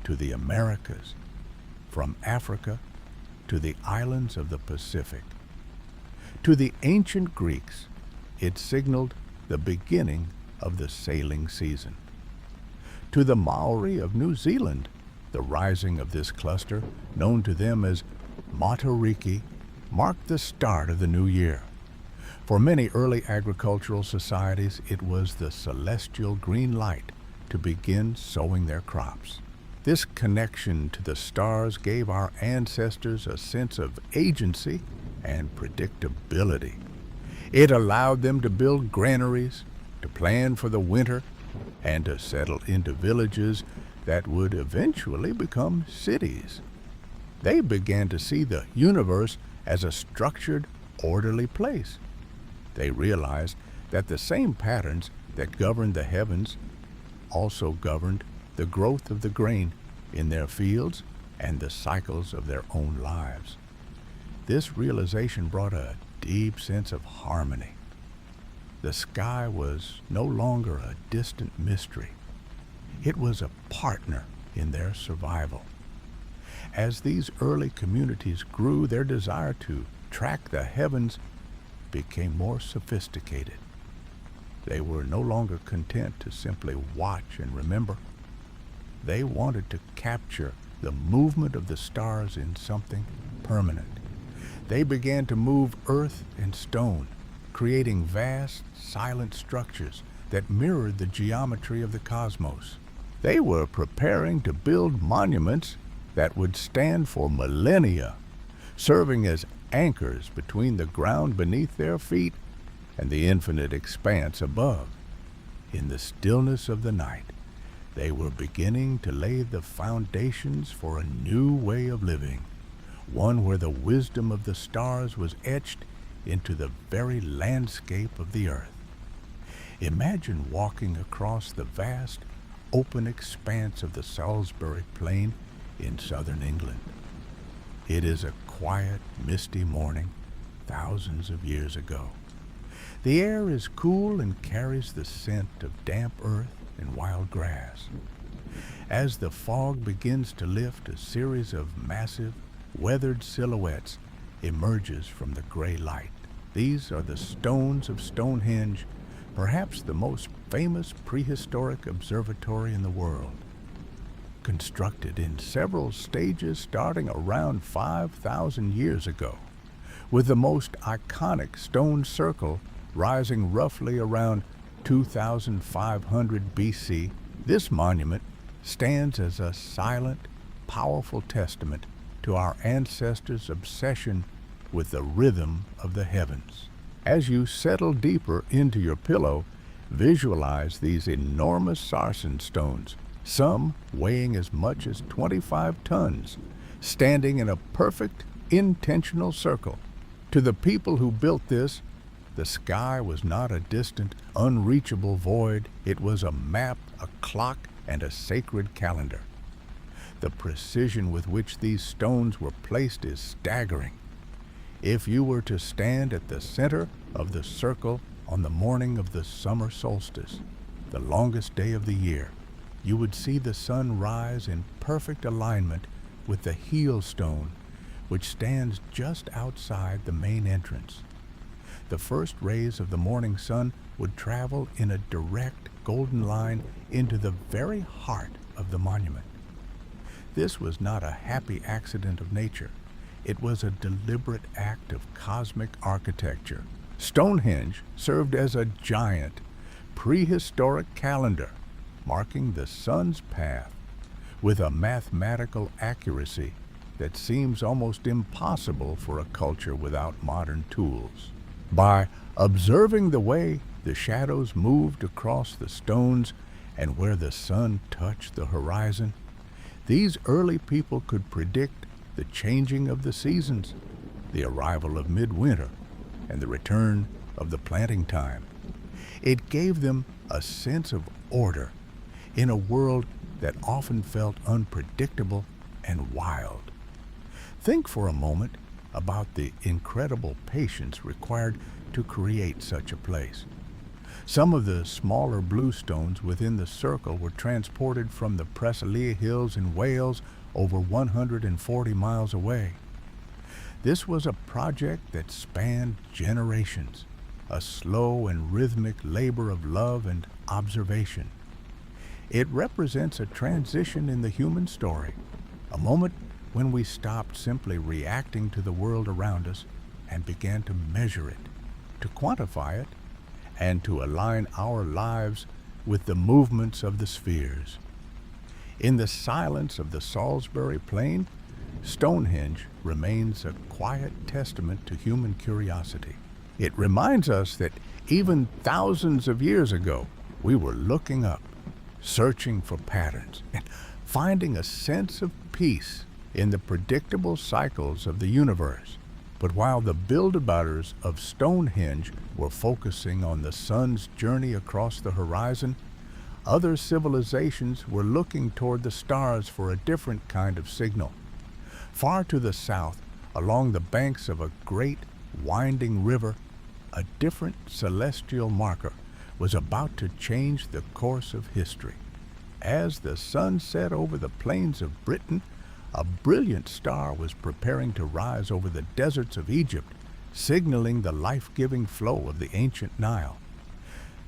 to the Americas, from Africa to the islands of the Pacific. To the ancient Greeks, it signaled the beginning of the sailing season. To the Maori of New Zealand, the rising of this cluster, known to them as Matariki, marked the start of the new year. For many early agricultural societies, it was the celestial green light to begin sowing their crops. This connection to the stars gave our ancestors a sense of agency and predictability. It allowed them to build granaries, to plan for the winter, and to settle into villages that would eventually become cities. They began to see the universe as a structured, orderly place. They realized that the same patterns that governed the heavens also governed the growth of the grain in their fields and the cycles of their own lives. This realization brought a deep sense of harmony. The sky was no longer a distant mystery. It was a partner in their survival. As these early communities grew, their desire to track the heavens became more sophisticated. They were no longer content to simply watch and remember. They wanted to capture the movement of the stars in something permanent. They began to move earth and stone, creating vast, silent structures that mirrored the geometry of the cosmos. They were preparing to build monuments that would stand for millennia, serving as anchors between the ground beneath their feet and the infinite expanse above. In the stillness of the night, they were beginning to lay the foundations for a new way of living, one where the wisdom of the stars was etched into the very landscape of the earth. Imagine walking across the vast, open expanse of the Salisbury Plain in southern England. It is a quiet, misty morning thousands of years ago. The air is cool and carries the scent of damp earth and wild grass. As the fog begins to lift, a series of massive, weathered silhouettes emerges from the gray light. These are the stones of Stonehenge, perhaps the most famous prehistoric observatory in the world. Constructed in several stages starting around 5,000 years ago, with the most iconic stone circle rising roughly around 2,500 BC, this monument stands as a silent, powerful testament to our ancestors' obsession with the rhythm of the heavens. As you settle deeper into your pillow, visualize these enormous sarsen stones, some weighing as much as 25 tons, standing in a perfect, intentional circle. To the people who built this, the sky was not a distant, unreachable void. It was a map, a clock, and a sacred calendar. The precision with which these stones were placed is staggering. If you were to stand at the center of the circle on the morning of the summer solstice, the longest day of the year, you would see the sun rise in perfect alignment with the heel stone, which stands just outside the main entrance. The first rays of the morning sun would travel in a direct golden line into the very heart of the monument. This was not a happy accident of nature. It was a deliberate act of cosmic architecture. Stonehenge served as a giant, prehistoric calendar, marking the sun's path with a mathematical accuracy that seems almost impossible for a culture without modern tools. By observing the way the shadows moved across the stones and where the sun touched the horizon, these early people could predict the changing of the seasons, the arrival of midwinter, and the return of the planting time. It gave them a sense of order in a world that often felt unpredictable and wild. Think for a moment about the incredible patience required to create such a place. Some of the smaller bluestones within the circle were transported from the Presselia Hills in Wales over 140 miles away. This was a project that spanned generations, a slow and rhythmic labor of love and observation. It represents a transition in the human story, a moment when we stopped simply reacting to the world around us and began to measure it, to quantify it, and to align our lives with the movements of the spheres. In the silence of the Salisbury Plain, Stonehenge remains a quiet testament to human curiosity. It reminds us that even thousands of years ago, we were looking up, searching for patterns, and finding a sense of peace in the predictable cycles of the universe. But while the builders of Stonehenge were focusing on the sun's journey across the horizon, other civilizations were looking toward the stars for a different kind of signal. Far to the south, along the banks of a great, winding river, a different celestial marker was about to change the course of history. As the sun set over the plains of Britain, a brilliant star was preparing to rise over the deserts of Egypt, signaling the life-giving flow of the ancient Nile.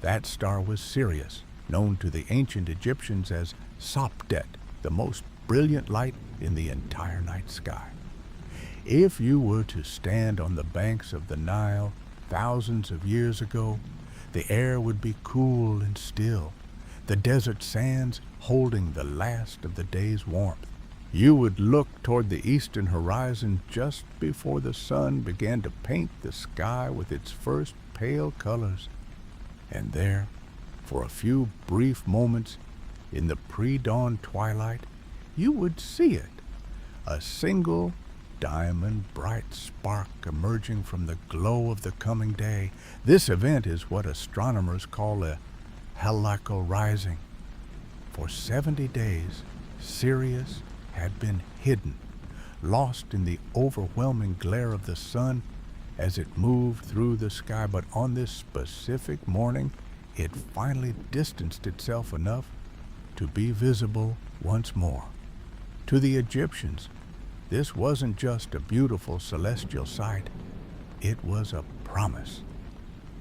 That star was Sirius, known to the ancient Egyptians as Sopdet, the most brilliant light in the entire night sky. If you were to stand on the banks of the Nile thousands of years ago, the air would be cool and still, the desert sands holding the last of the day's warmth. You would look toward the eastern horizon just before the sun began to paint the sky with its first pale colors. And there, for a few brief moments in the pre-dawn twilight, you would see it, a single diamond-bright spark emerging from the glow of the coming day. This event is what astronomers call a heliacal rising. For 70 days, Sirius had been hidden, lost in the overwhelming glare of the sun as it moved through the sky. But on this specific morning, it finally distanced itself enough to be visible once more. To the Egyptians, this wasn't just a beautiful celestial sight, it was a promise.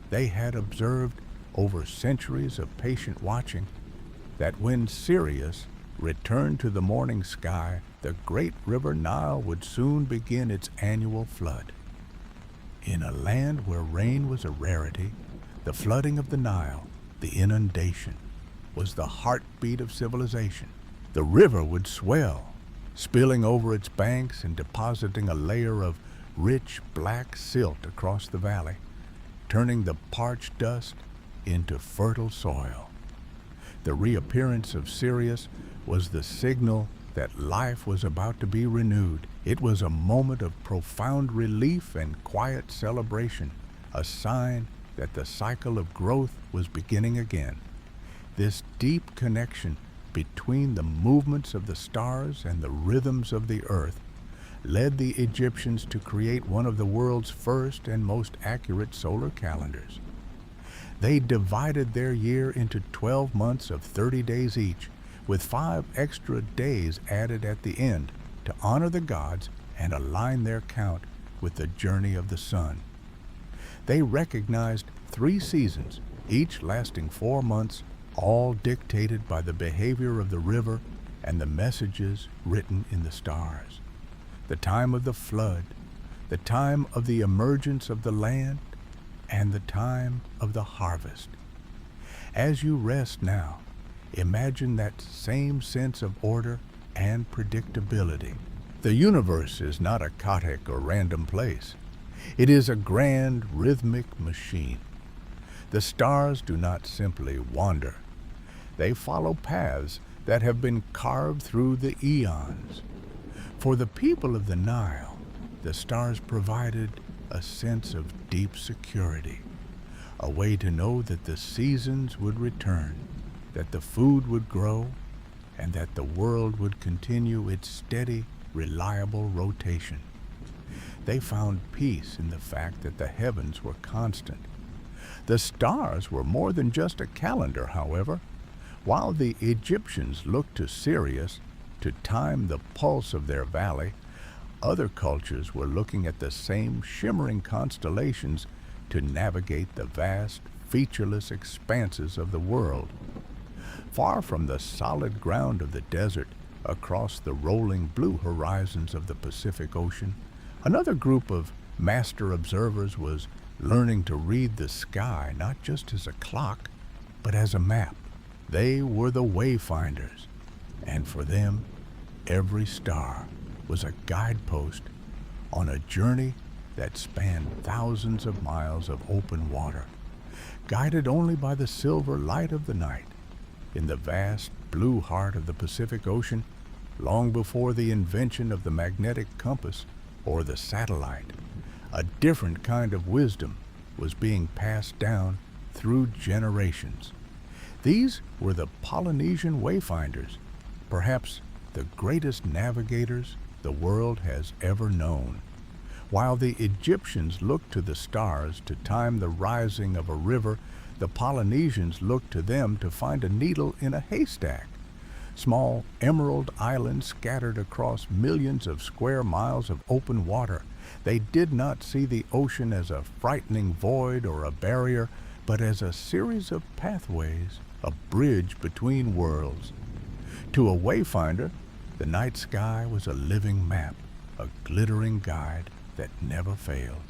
They had observed over centuries of patient watching that when Sirius returned to the morning sky, the great river Nile would soon begin its annual flood. In a land where rain was a rarity, the flooding of the Nile, the inundation, was the heartbeat of civilization. The river would swell, spilling over its banks and depositing a layer of rich black silt across the valley, turning the parched dust into fertile soil. The reappearance of Sirius was the signal that life was about to be renewed. It was a moment of profound relief and quiet celebration, a sign that the cycle of growth was beginning again. This deep connection between the movements of the stars and the rhythms of the earth led the Egyptians to create one of the world's first and most accurate solar calendars. They divided their year into 12 months of 30 days each, with 5 extra days added at the end to honor the gods and align their count with the journey of the sun. They recognized 3 seasons, each lasting 4 months, all dictated by the behavior of the river and the messages written in the stars. The time of the flood, the time of the emergence of the land, and the time of the harvest. As you rest now, imagine that same sense of order and predictability. The universe is not a chaotic or random place. It is a grand, rhythmic machine. The stars do not simply wander. They follow paths that have been carved through the eons. For the people of the Nile, the stars provided a sense of deep security, a way to know that the seasons would return, that the food would grow, and that the world would continue its steady, reliable rotation. They found peace in the fact that the heavens were constant. The stars were more than just a calendar, however. While the Egyptians looked to Sirius to time the pulse of their valley, other cultures were looking at the same shimmering constellations to navigate the vast, featureless expanses of the world. Far from the solid ground of the desert, across the rolling blue horizons of the Pacific Ocean, another group of master observers was learning to read the sky not just as a clock, but as a map. They were the wayfinders, and for them, every star was a guidepost on a journey that spanned thousands of miles of open water, guided only by the silver light of the night. In the vast blue heart of the Pacific Ocean, long before the invention of the magnetic compass or the satellite, a different kind of wisdom was being passed down through generations. These were the Polynesian wayfinders, perhaps the greatest navigators the world has ever known. While the Egyptians looked to the stars to time the rising of a river, the Polynesians looked to them to find a needle in a haystack. Small emerald islands scattered across millions of square miles of open water. They did not see the ocean as a frightening void or a barrier, but as a series of pathways, a bridge between worlds. To a wayfinder, the night sky was a living map, a glittering guide that never failed.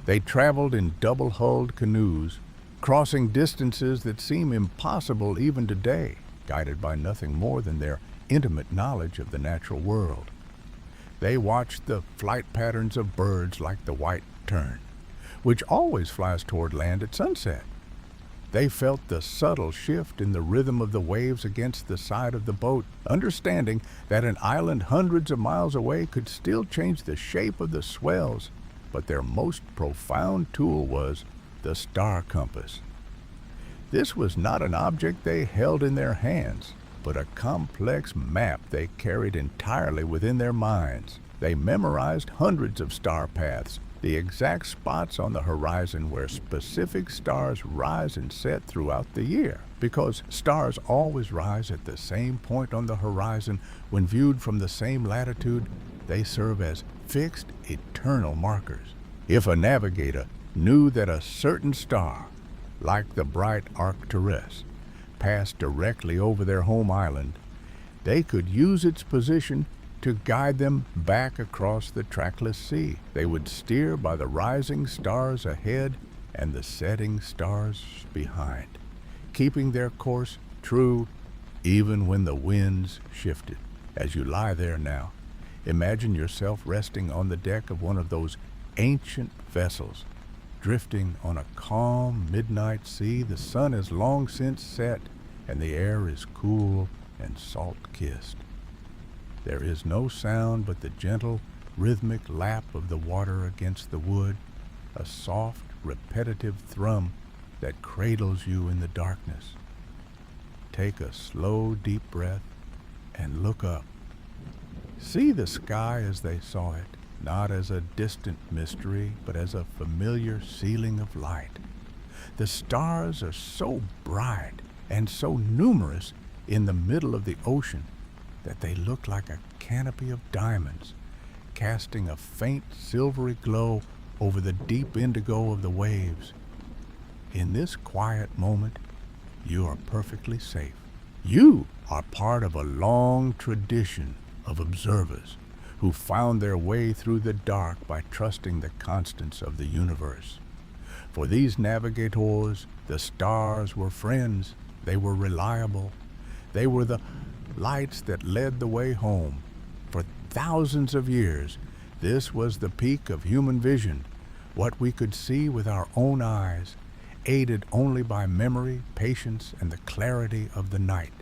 They traveled in double-hulled canoes, crossing distances that seem impossible even today, guided by nothing more than their intimate knowledge of the natural world. They watched the flight patterns of birds like the white tern, which always flies toward land at sunset. They felt the subtle shift in the rhythm of the waves against the side of the boat, understanding that an island hundreds of miles away could still change the shape of the swells, but their most profound tool was the star compass. This was not an object they held in their hands, but a complex map they carried entirely within their minds. They memorized hundreds of star paths, the exact spots on the horizon where specific stars rise and set throughout the year. Because stars always rise at the same point on the horizon when viewed from the same latitude, they serve as fixed, eternal markers. If a navigator knew that a certain star, like the bright Arcturus, passed directly over their home island, they could use its position to guide them back across the trackless sea. They would steer by the rising stars ahead and the setting stars behind, keeping their course true even when the winds shifted. As you lie there now, imagine yourself resting on the deck of one of those ancient vessels, drifting on a calm midnight sea. The sun has long since set, and the air is cool and salt-kissed. There is no sound but the gentle, rhythmic lap of the water against the wood, a soft, repetitive thrum that cradles you in the darkness. Take a slow, deep breath and look up. See the sky as they saw it, not as a distant mystery, but as a familiar ceiling of light. The stars are so bright and so numerous in the middle of the ocean that they look like a canopy of diamonds, casting a faint silvery glow over the deep indigo of the waves. In this quiet moment, you are perfectly safe. You are part of a long tradition of observers who found their way through the dark by trusting the constants of the universe. For these navigators, the stars were friends. They were reliable. They were the lights that led the way home. For thousands of years, this was the peak of human vision, what we could see with our own eyes, aided only by memory, patience, and the clarity of the night.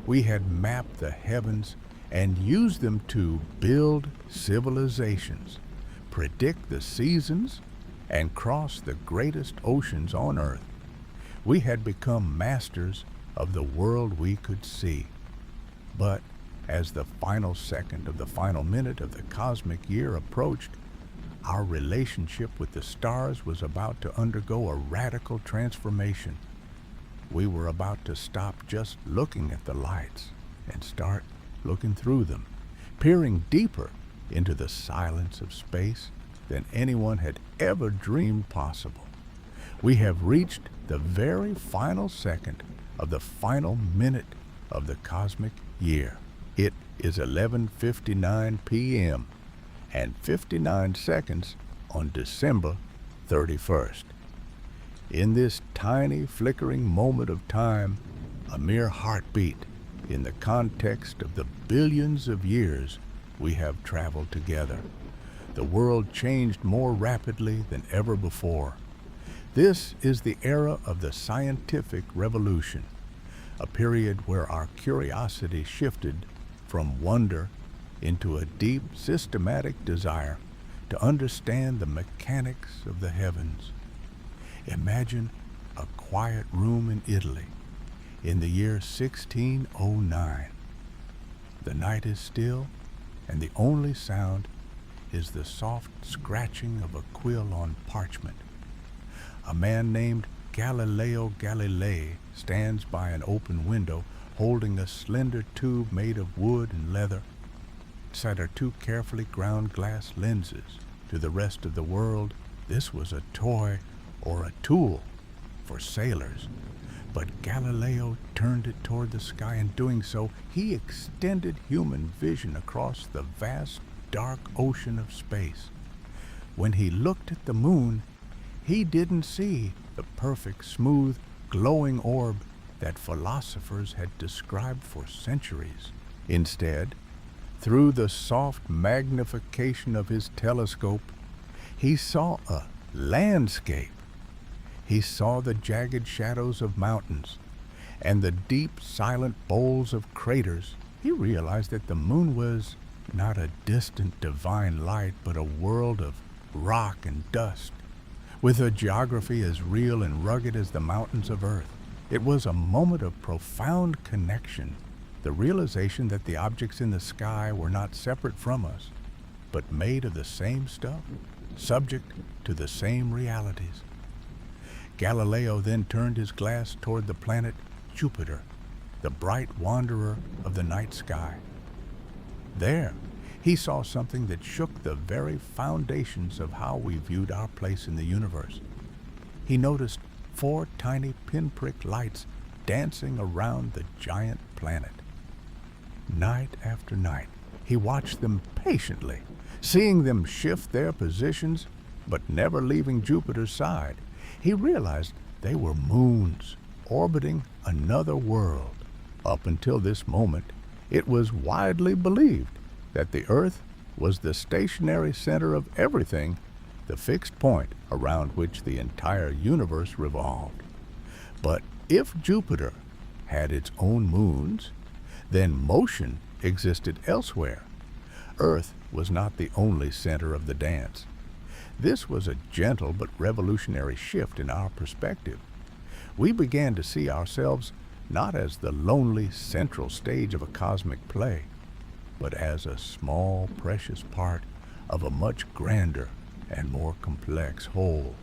We had mapped the heavens and used them to build civilizations, predict the seasons, and cross the greatest oceans on Earth. We had become masters of the world we could see. But as the final second of the final minute of the cosmic year approached, our relationship with the stars was about to undergo a radical transformation. We were about to stop just looking at the lights and start looking through them, peering deeper into the silence of space than anyone had ever dreamed possible. We have reached the very final second of the final minute of the cosmic year. It is 11:59 p.m. and 59 seconds on December 31st. In this tiny flickering moment of time, a mere heartbeat in the context of the billions of years we have traveled together, the world changed more rapidly than ever before. This is the era of the scientific revolution, a period where our curiosity shifted from wonder into a deep, systematic desire to understand the mechanics of the heavens. Imagine a quiet room in Italy in the year 1609. The night is still, and the only sound is the soft scratching of a quill on parchment. A man named Galileo Galilei stands by an open window holding a slender tube made of wood and leather. Inside are two carefully ground glass lenses. To the rest of the world, this was a toy or a tool for sailors. But Galileo turned it toward the sky. In doing so, he extended human vision across the vast, dark ocean of space. When he looked at the moon, he didn't see the perfect, smooth, glowing orb that philosophers had described for centuries. Instead, through the soft magnification of his telescope, he saw a landscape. He saw the jagged shadows of mountains and the deep, silent bowls of craters. He realized that the moon was not a distant divine light, but a world of rock and dust, with a geography as real and rugged as the mountains of Earth. It was a moment of profound connection, the realization that the objects in the sky were not separate from us, but made of the same stuff, subject to the same realities. Galileo then turned his glass toward the planet Jupiter, the bright wanderer of the night sky. There, he saw something that shook the very foundations of how we viewed our place in the universe. He noticed 4 tiny pinprick lights dancing around the giant planet. Night after night, he watched them patiently, seeing them shift their positions, but never leaving Jupiter's side. He realized they were moons orbiting another world. Up until this moment, it was widely believed that the Earth was the stationary center of everything, the fixed point around which the entire universe revolved. But if Jupiter had its own moons, then motion existed elsewhere. Earth was not the only center of the dance. This was a gentle but revolutionary shift in our perspective. We began to see ourselves not as the lonely central stage of a cosmic play, but as a small, precious part of a much grander and more complex whole.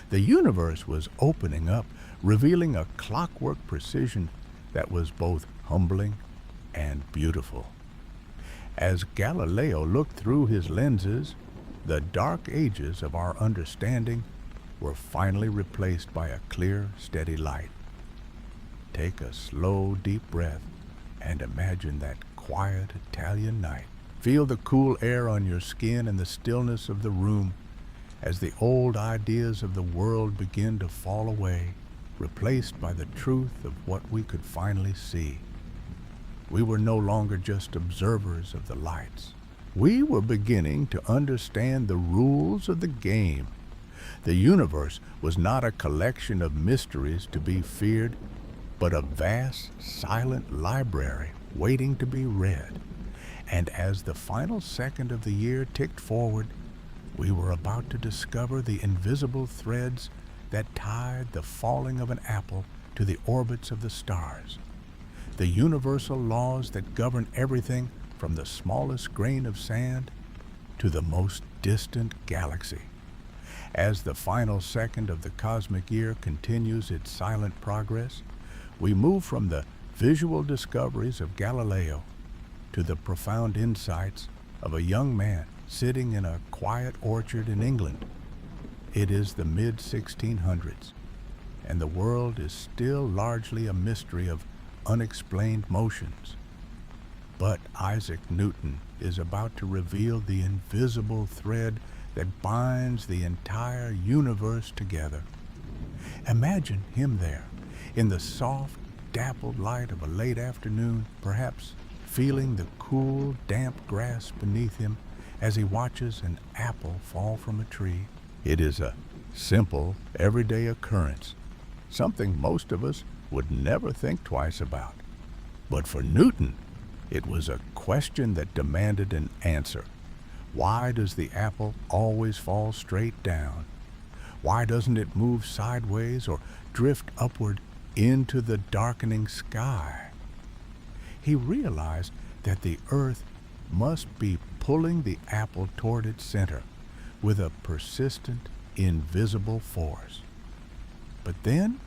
The universe was opening up, revealing a clockwork precision that was both humbling and beautiful. As Galileo looked through his lenses, the dark ages of our understanding were finally replaced by a clear, steady light. Take a slow, deep breath and imagine that quiet Italian night. Feel the cool air on your skin and the stillness of the room as the old ideas of the world begin to fall away, replaced by the truth of what we could finally see. We were no longer just observers of the lights. We were beginning to understand the rules of the game. The universe was not a collection of mysteries to be feared, but a vast, silent library waiting to be read. And as the final second of the year ticked forward, we were about to discover the invisible threads that tied the falling of an apple to the orbits of the stars, the universal laws that govern everything from the smallest grain of sand to the most distant galaxy. As the final second of the cosmic year continues its silent progress, we move from the visual discoveries of Galileo to the profound insights of a young man sitting in a quiet orchard in England. It is the mid-1600s, and the world is still largely a mystery of unexplained motions. But Isaac Newton is about to reveal the invisible thread that binds the entire universe together. Imagine him there, in the soft, dappled light of a late afternoon, perhaps feeling the cool, damp grass beneath him as he watches an apple fall from a tree. It is a simple, everyday occurrence, something most of us would never think twice about. But for Newton, it was a question that demanded an answer. Why does the apple always fall straight down? Why doesn't it move sideways or drift upward into the darkening sky? He realized that the earth must be pulling the apple toward its center with a persistent, invisible force. But then,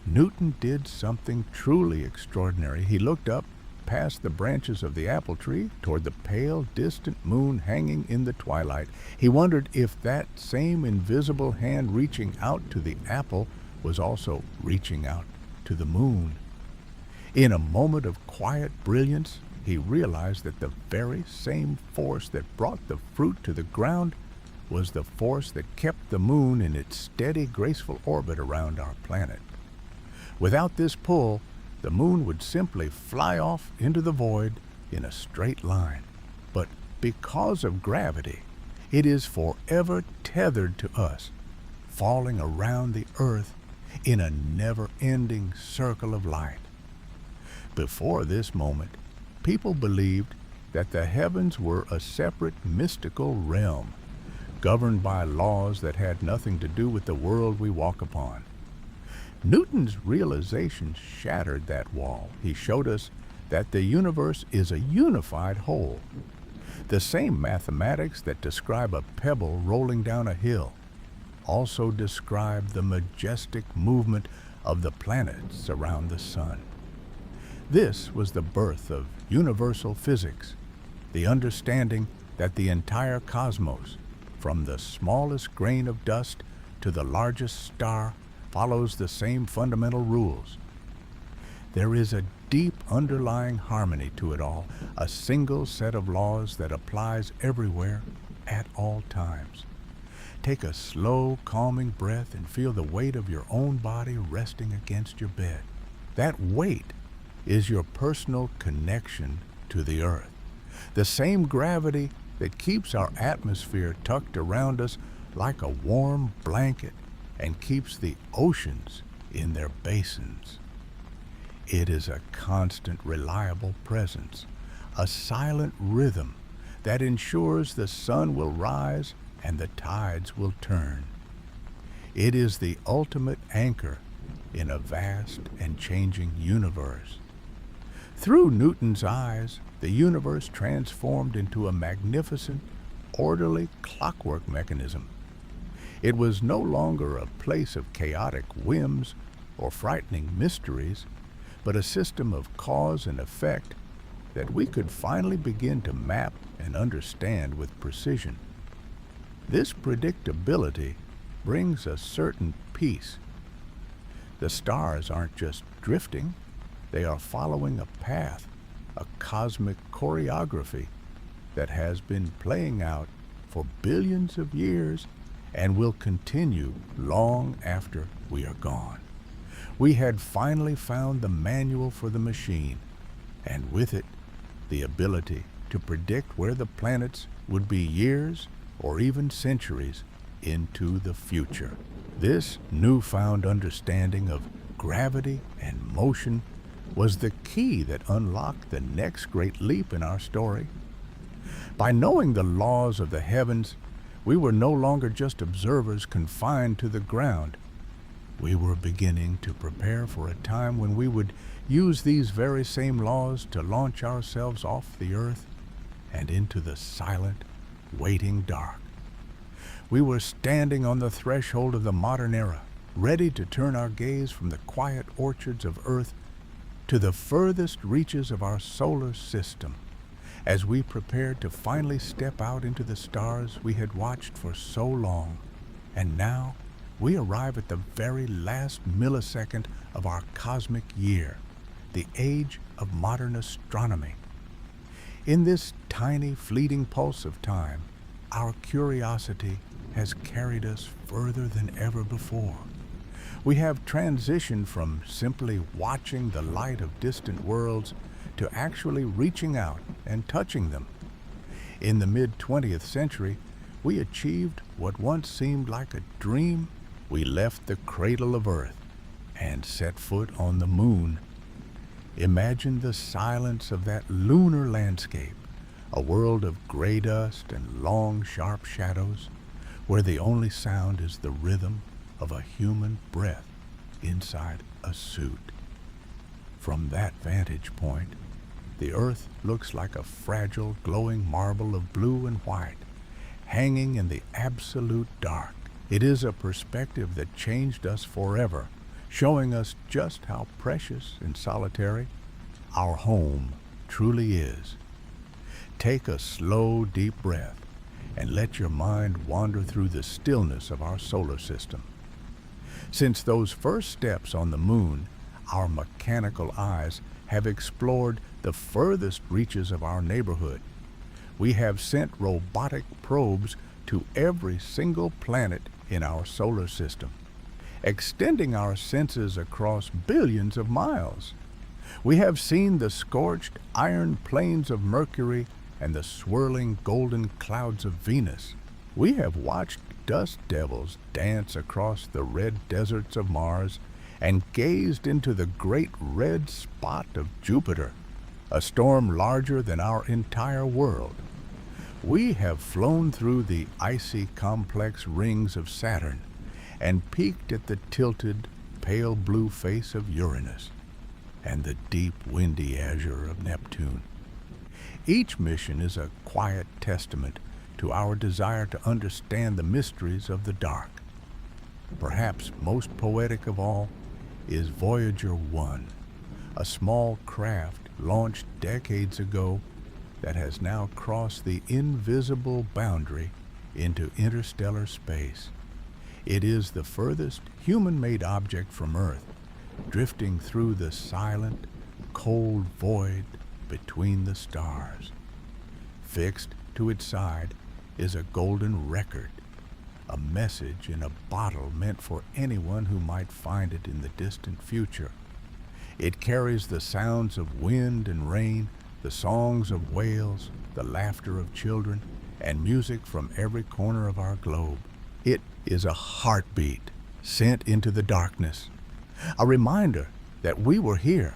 Newton did something truly extraordinary. He looked up past the branches of the apple tree toward the pale, distant moon hanging in the twilight. He wondered if that same invisible hand reaching out to the apple was also reaching out to the moon. In a moment of quiet brilliance, he realized that the very same force that brought the fruit to the ground was the force that kept the moon in its steady, graceful orbit around our planet. Without this pull, the moon would simply fly off into the void in a straight line. But because of gravity, it is forever tethered to us, falling around the earth in a never-ending circle of light. Before this moment, people believed that the heavens were a separate mystical realm, governed by laws that had nothing to do with the world we walk upon. Newton's realization shattered that wall. He showed us that the universe is a unified whole. The same mathematics that describe a pebble rolling down a hill also describe the majestic movement of the planets around the sun. This was the birth of universal physics, the understanding that the entire cosmos, from the smallest grain of dust to the largest star, follows the same fundamental rules. There is a deep underlying harmony to it all, a single set of laws that applies everywhere at all times. Take a slow, calming breath and feel the weight of your own body resting against your bed. That weight is your personal connection to the earth. The same gravity that keeps our atmosphere tucked around us like a warm blanket and keeps the oceans in their basins. It is a constant, reliable presence, a silent rhythm that ensures the sun will rise and the tides will turn. It is the ultimate anchor in a vast and changing universe. Through Newton's eyes, the universe transformed into a magnificent, orderly clockwork mechanism. It was no longer a place of chaotic whims or frightening mysteries, but a system of cause and effect that we could finally begin to map and understand with precision. This predictability brings a certain peace. The stars aren't just drifting, they are following a path, a cosmic choreography that has been playing out for billions of years and will continue long after we are gone. We had finally found the manual for the machine, and with it, the ability to predict where the planets would be years or even centuries into the future. This newfound understanding of gravity and motion was the key that unlocked the next great leap in our story. By knowing the laws of the heavens, we were no longer just observers confined to the ground. We were beginning to prepare for a time when we would use these very same laws to launch ourselves off the earth and into the silent, waiting dark. We were standing on the threshold of the modern era, ready to turn our gaze from the quiet orchards of Earth to the furthest reaches of our solar system, as we prepared to finally step out into the stars we had watched for so long. And now, we arrive at the very last millisecond of our cosmic year, the age of modern astronomy. In this tiny, fleeting pulse of time, our curiosity has carried us further than ever before. We have transitioned from simply watching the light of distant worlds to actually reaching out and touching them. In the mid-20th century, we achieved what once seemed like a dream. We left the cradle of Earth and set foot on the moon. Imagine the silence of that lunar landscape, a world of gray dust and long, sharp shadows, where the only sound is the rhythm of a human breath inside a suit. From that vantage point, the Earth looks like a fragile, glowing marble of blue and white, hanging in the absolute dark. It is a perspective that changed us forever, showing us just how precious and solitary our home truly is. Take a slow, deep breath and let your mind wander through the stillness of our solar system. Since those first steps on the moon, our mechanical eyes have explored the furthest reaches of our neighborhood. We have sent robotic probes to every single planet in our solar system, extending our senses across billions of miles. We have seen the scorched iron plains of Mercury and the swirling golden clouds of Venus. We have watched dust devils dance across the red deserts of Mars and gazed into the great red spot of Jupiter, a storm larger than our entire world. We have flown through the icy complex rings of Saturn and peeked at the tilted, pale blue face of Uranus and the deep, windy azure of Neptune. Each mission is a quiet testament to our desire to understand the mysteries of the dark. Perhaps most poetic of all is Voyager 1, a small craft launched decades ago that has now crossed the invisible boundary into interstellar space. It is the furthest human-made object from Earth, drifting through the silent, cold void between the stars. Fixed to its side is a golden record, a message in a bottle meant for anyone who might find it in the distant future. It carries the sounds of wind and rain, the songs of whales, the laughter of children, and music from every corner of our globe. It is a heartbeat sent into the darkness, a reminder that we were here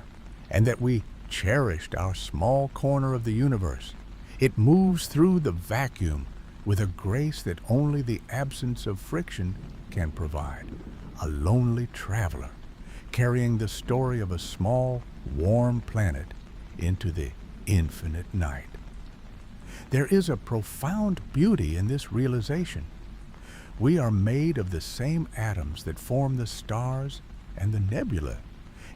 and that we cherished our small corner of the universe. It moves through the vacuum with a grace that only the absence of friction can provide. A lonely traveler, carrying the story of a small, warm planet into the infinite night. There is a profound beauty in this realization. We are made of the same atoms that form the stars and the nebula,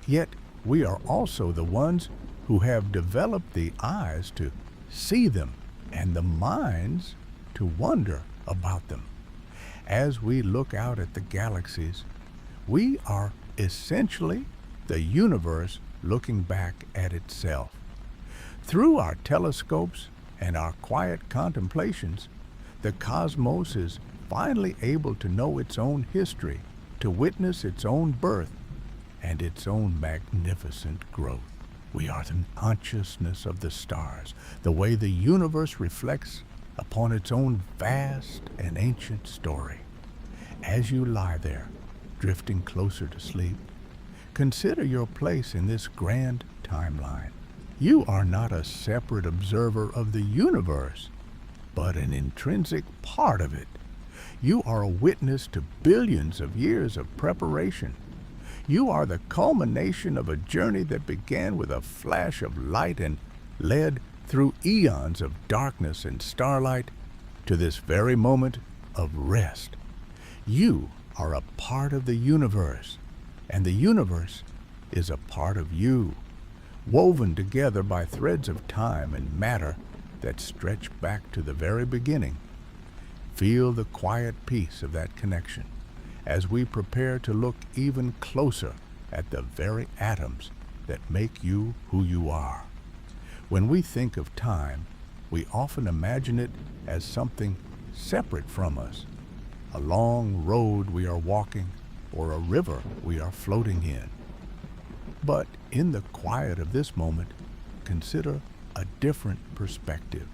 yet we are also the ones who have developed the eyes to see them and the minds to wonder about them. As we look out at the galaxies, we are essentially the universe looking back at itself. Through our telescopes and our quiet contemplations, the cosmos is finally able to know its own history, to witness its own birth and its own magnificent growth. We are the consciousness of the stars, the way the universe reflects upon its own vast and ancient story. As you lie there, drifting closer to sleep, consider your place in this grand timeline. You are not a separate observer of the universe, but an intrinsic part of it. You are a witness to billions of years of preparation. You are the culmination of a journey that began with a flash of light and led through eons of darkness and starlight to this very moment of rest. You are a part of the universe, and the universe is a part of you, woven together by threads of time and matter that stretch back to the very beginning. Feel the quiet peace of that connection as we prepare to look even closer at the very atoms that make you who you are. When we think of time, we often imagine it as something separate from us, a long road we are walking or a river we are floating in. But in the quiet of this moment, consider a different perspective.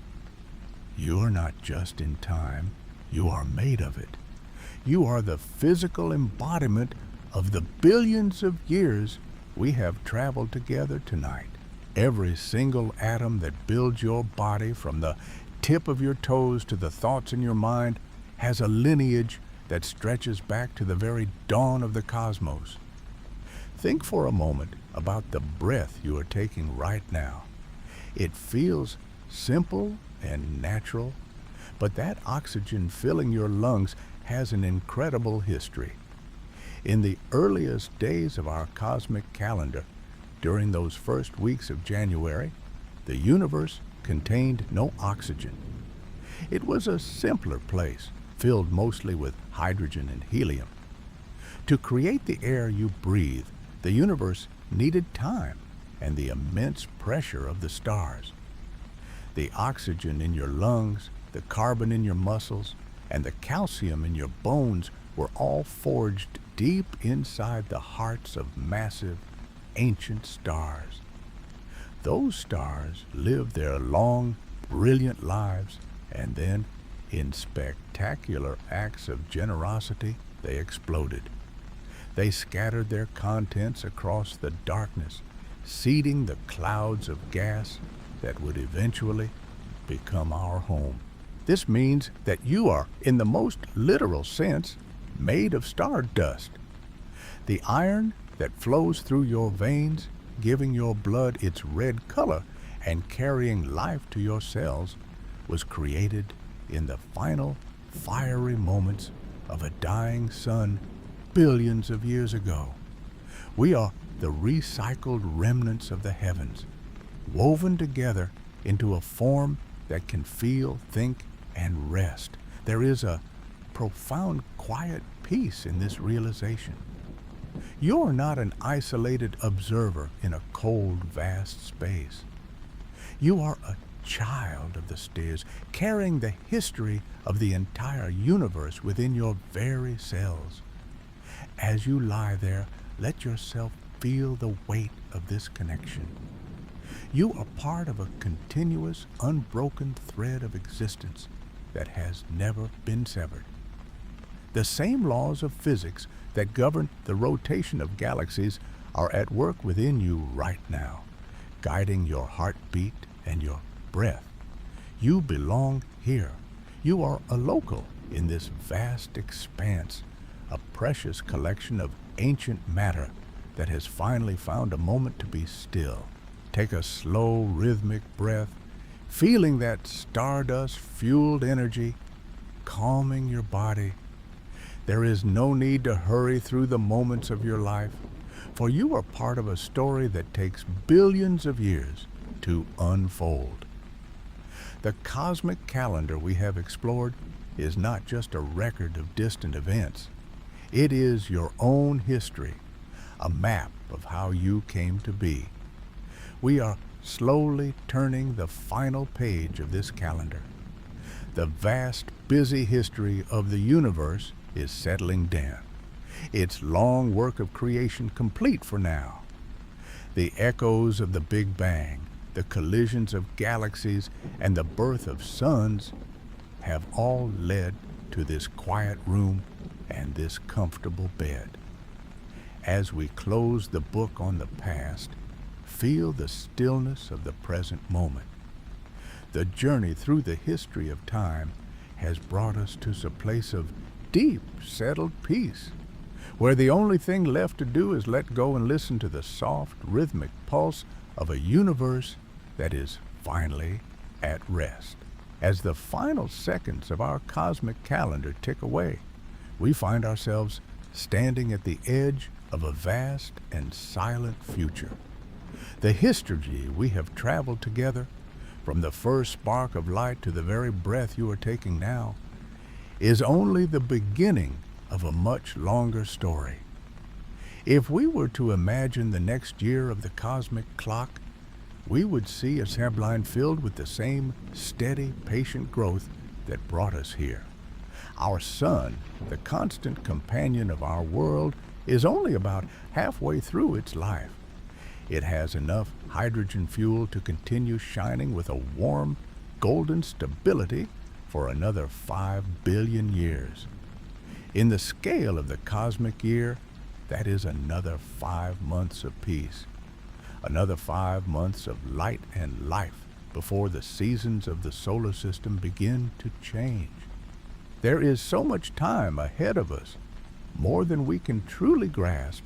You are not just in time, you are made of it. You are the physical embodiment of the billions of years we have traveled together tonight. Every single atom that builds your body, from the tip of your toes to the thoughts in your mind, has a lineage that stretches back to the very dawn of the cosmos. Think for a moment about the breath you are taking right now. It feels simple and natural, but that oxygen filling your lungs has an incredible history. In the earliest days of our cosmic calendar, during those first weeks of January, the universe contained no oxygen. It was a simpler place, filled mostly with hydrogen and helium. To create the air you breathe, the universe needed time and the immense pressure of the stars. The oxygen in your lungs, the carbon in your muscles, and the calcium in your bones were all forged deep inside the hearts of massive, ancient stars. Those stars lived their long, brilliant lives, and then, in spectacular acts of generosity, they exploded. They scattered their contents across the darkness, seeding the clouds of gas that would eventually become our home. This means that you are, in the most literal sense, made of stardust. The iron that flows through your veins, giving your blood its red color and carrying life to your cells, was created in the final, fiery moments of a dying sun billions of years ago. We are the recycled remnants of the heavens, woven together into a form that can feel, think, and rest. There is a profound, quiet peace in this realization. You are not an isolated observer in a cold, vast space. You are a child of the stars, carrying the history of the entire universe within your very cells. As you lie there, let yourself feel the weight of this connection. You are part of a continuous, unbroken thread of existence that has never been severed. The same laws of physics that govern the rotation of galaxies are at work within you right now, guiding your heartbeat and your breath. You belong here. You are a local in this vast expanse, a precious collection of ancient matter that has finally found a moment to be still. Take a slow, rhythmic breath, feeling that stardust-fueled energy calming your body. There is no need to hurry through the moments of your life, for you are part of a story that takes billions of years to unfold. The cosmic calendar we have explored is not just a record of distant events. It is your own history, a map of how you came to be. We are slowly turning the final page of this calendar. The vast, busy history of the universe is settling down, its long work of creation complete for now. The echoes of the Big Bang, the collisions of galaxies, and the birth of suns have all led to this quiet room and this comfortable bed. As we close the book on the past, feel the stillness of the present moment. The journey through the history of time has brought us to a place of deep, settled peace, where the only thing left to do is let go and listen to the soft, rhythmic pulse of a universe that is finally at rest. As the final seconds of our cosmic calendar tick away, we find ourselves standing at the edge of a vast and silent future. The history we have traveled together, from the first spark of light to the very breath you are taking now, is only the beginning of a much longer story. If we were to imagine the next year of the cosmic clock, we would see a timeline filled with the same steady, patient growth that brought us here. Our sun, the constant companion of our world, is only about halfway through its life. It has enough hydrogen fuel to continue shining with a warm, golden stability for another 5 billion years. In the scale of the cosmic year, that is another 5 months of peace, another 5 months of light and life before the seasons of the solar system begin to change. There is so much time ahead of us, more than we can truly grasp,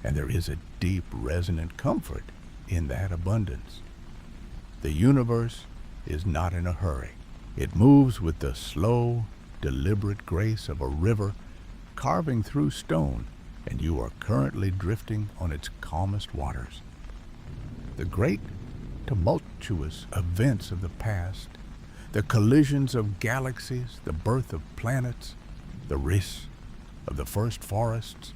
and there is a deep, resonant comfort in that abundance. The universe is not in a hurry. It moves with the slow, deliberate grace of a river carving through stone, and you are currently drifting on its calmest waters. The great, tumultuous events of the past, the collisions of galaxies, the birth of planets, the risks of the first forests,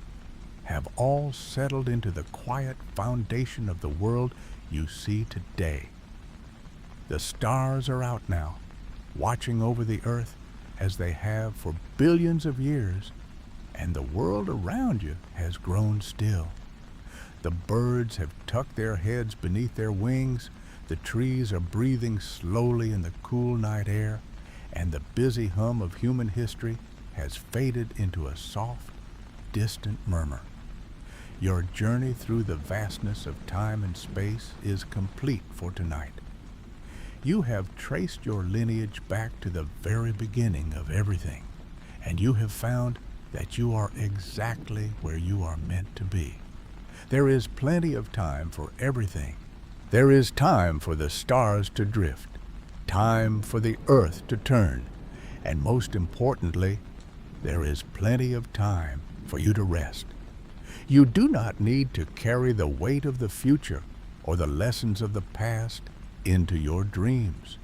have all settled into the quiet foundation of the world you see today. The stars are out now, watching over the earth as they have for billions of years, and the world around you has grown still. The birds have tucked their heads beneath their wings, the trees are breathing slowly in the cool night air, and the busy hum of human history has faded into a soft, distant murmur. Your journey through the vastness of time and space is complete for tonight. You have traced your lineage back to the very beginning of everything, and you have found that you are exactly where you are meant to be. There is plenty of time for everything. There is time for the stars to drift, time for the earth to turn, and most importantly, there is plenty of time for you to rest. You do not need to carry the weight of the future or the lessons of the past into your dreams.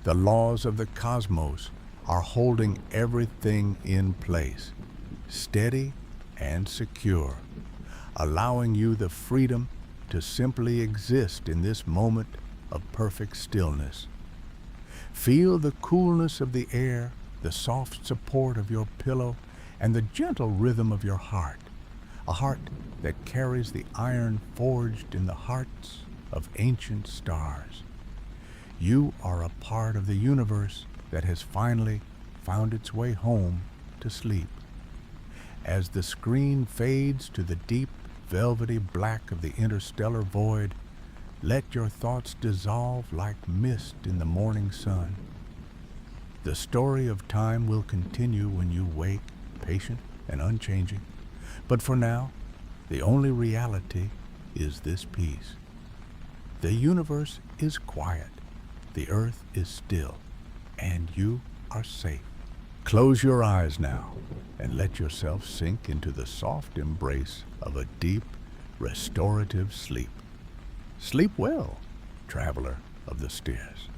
The laws of the cosmos are holding everything in place, steady and secure, allowing you the freedom to simply exist in this moment of perfect stillness. Feel the coolness of the air, the soft support of your pillow, and the gentle rhythm of your heart, a heart that carries the iron forged in the hearts of ancient stars. You are a part of the universe that has finally found its way home to sleep. As the screen fades to the deep, velvety black of the interstellar void, Let your thoughts dissolve like mist in the morning sun. The story of time will continue when you wake, patient and unchanging. But for now, the only reality is this peace. The universe is quiet, the earth is still, and you are safe. Close your eyes now and let yourself sink into the soft embrace of a deep, restorative sleep. Sleep well, traveler of the stairs.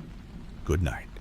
Good night.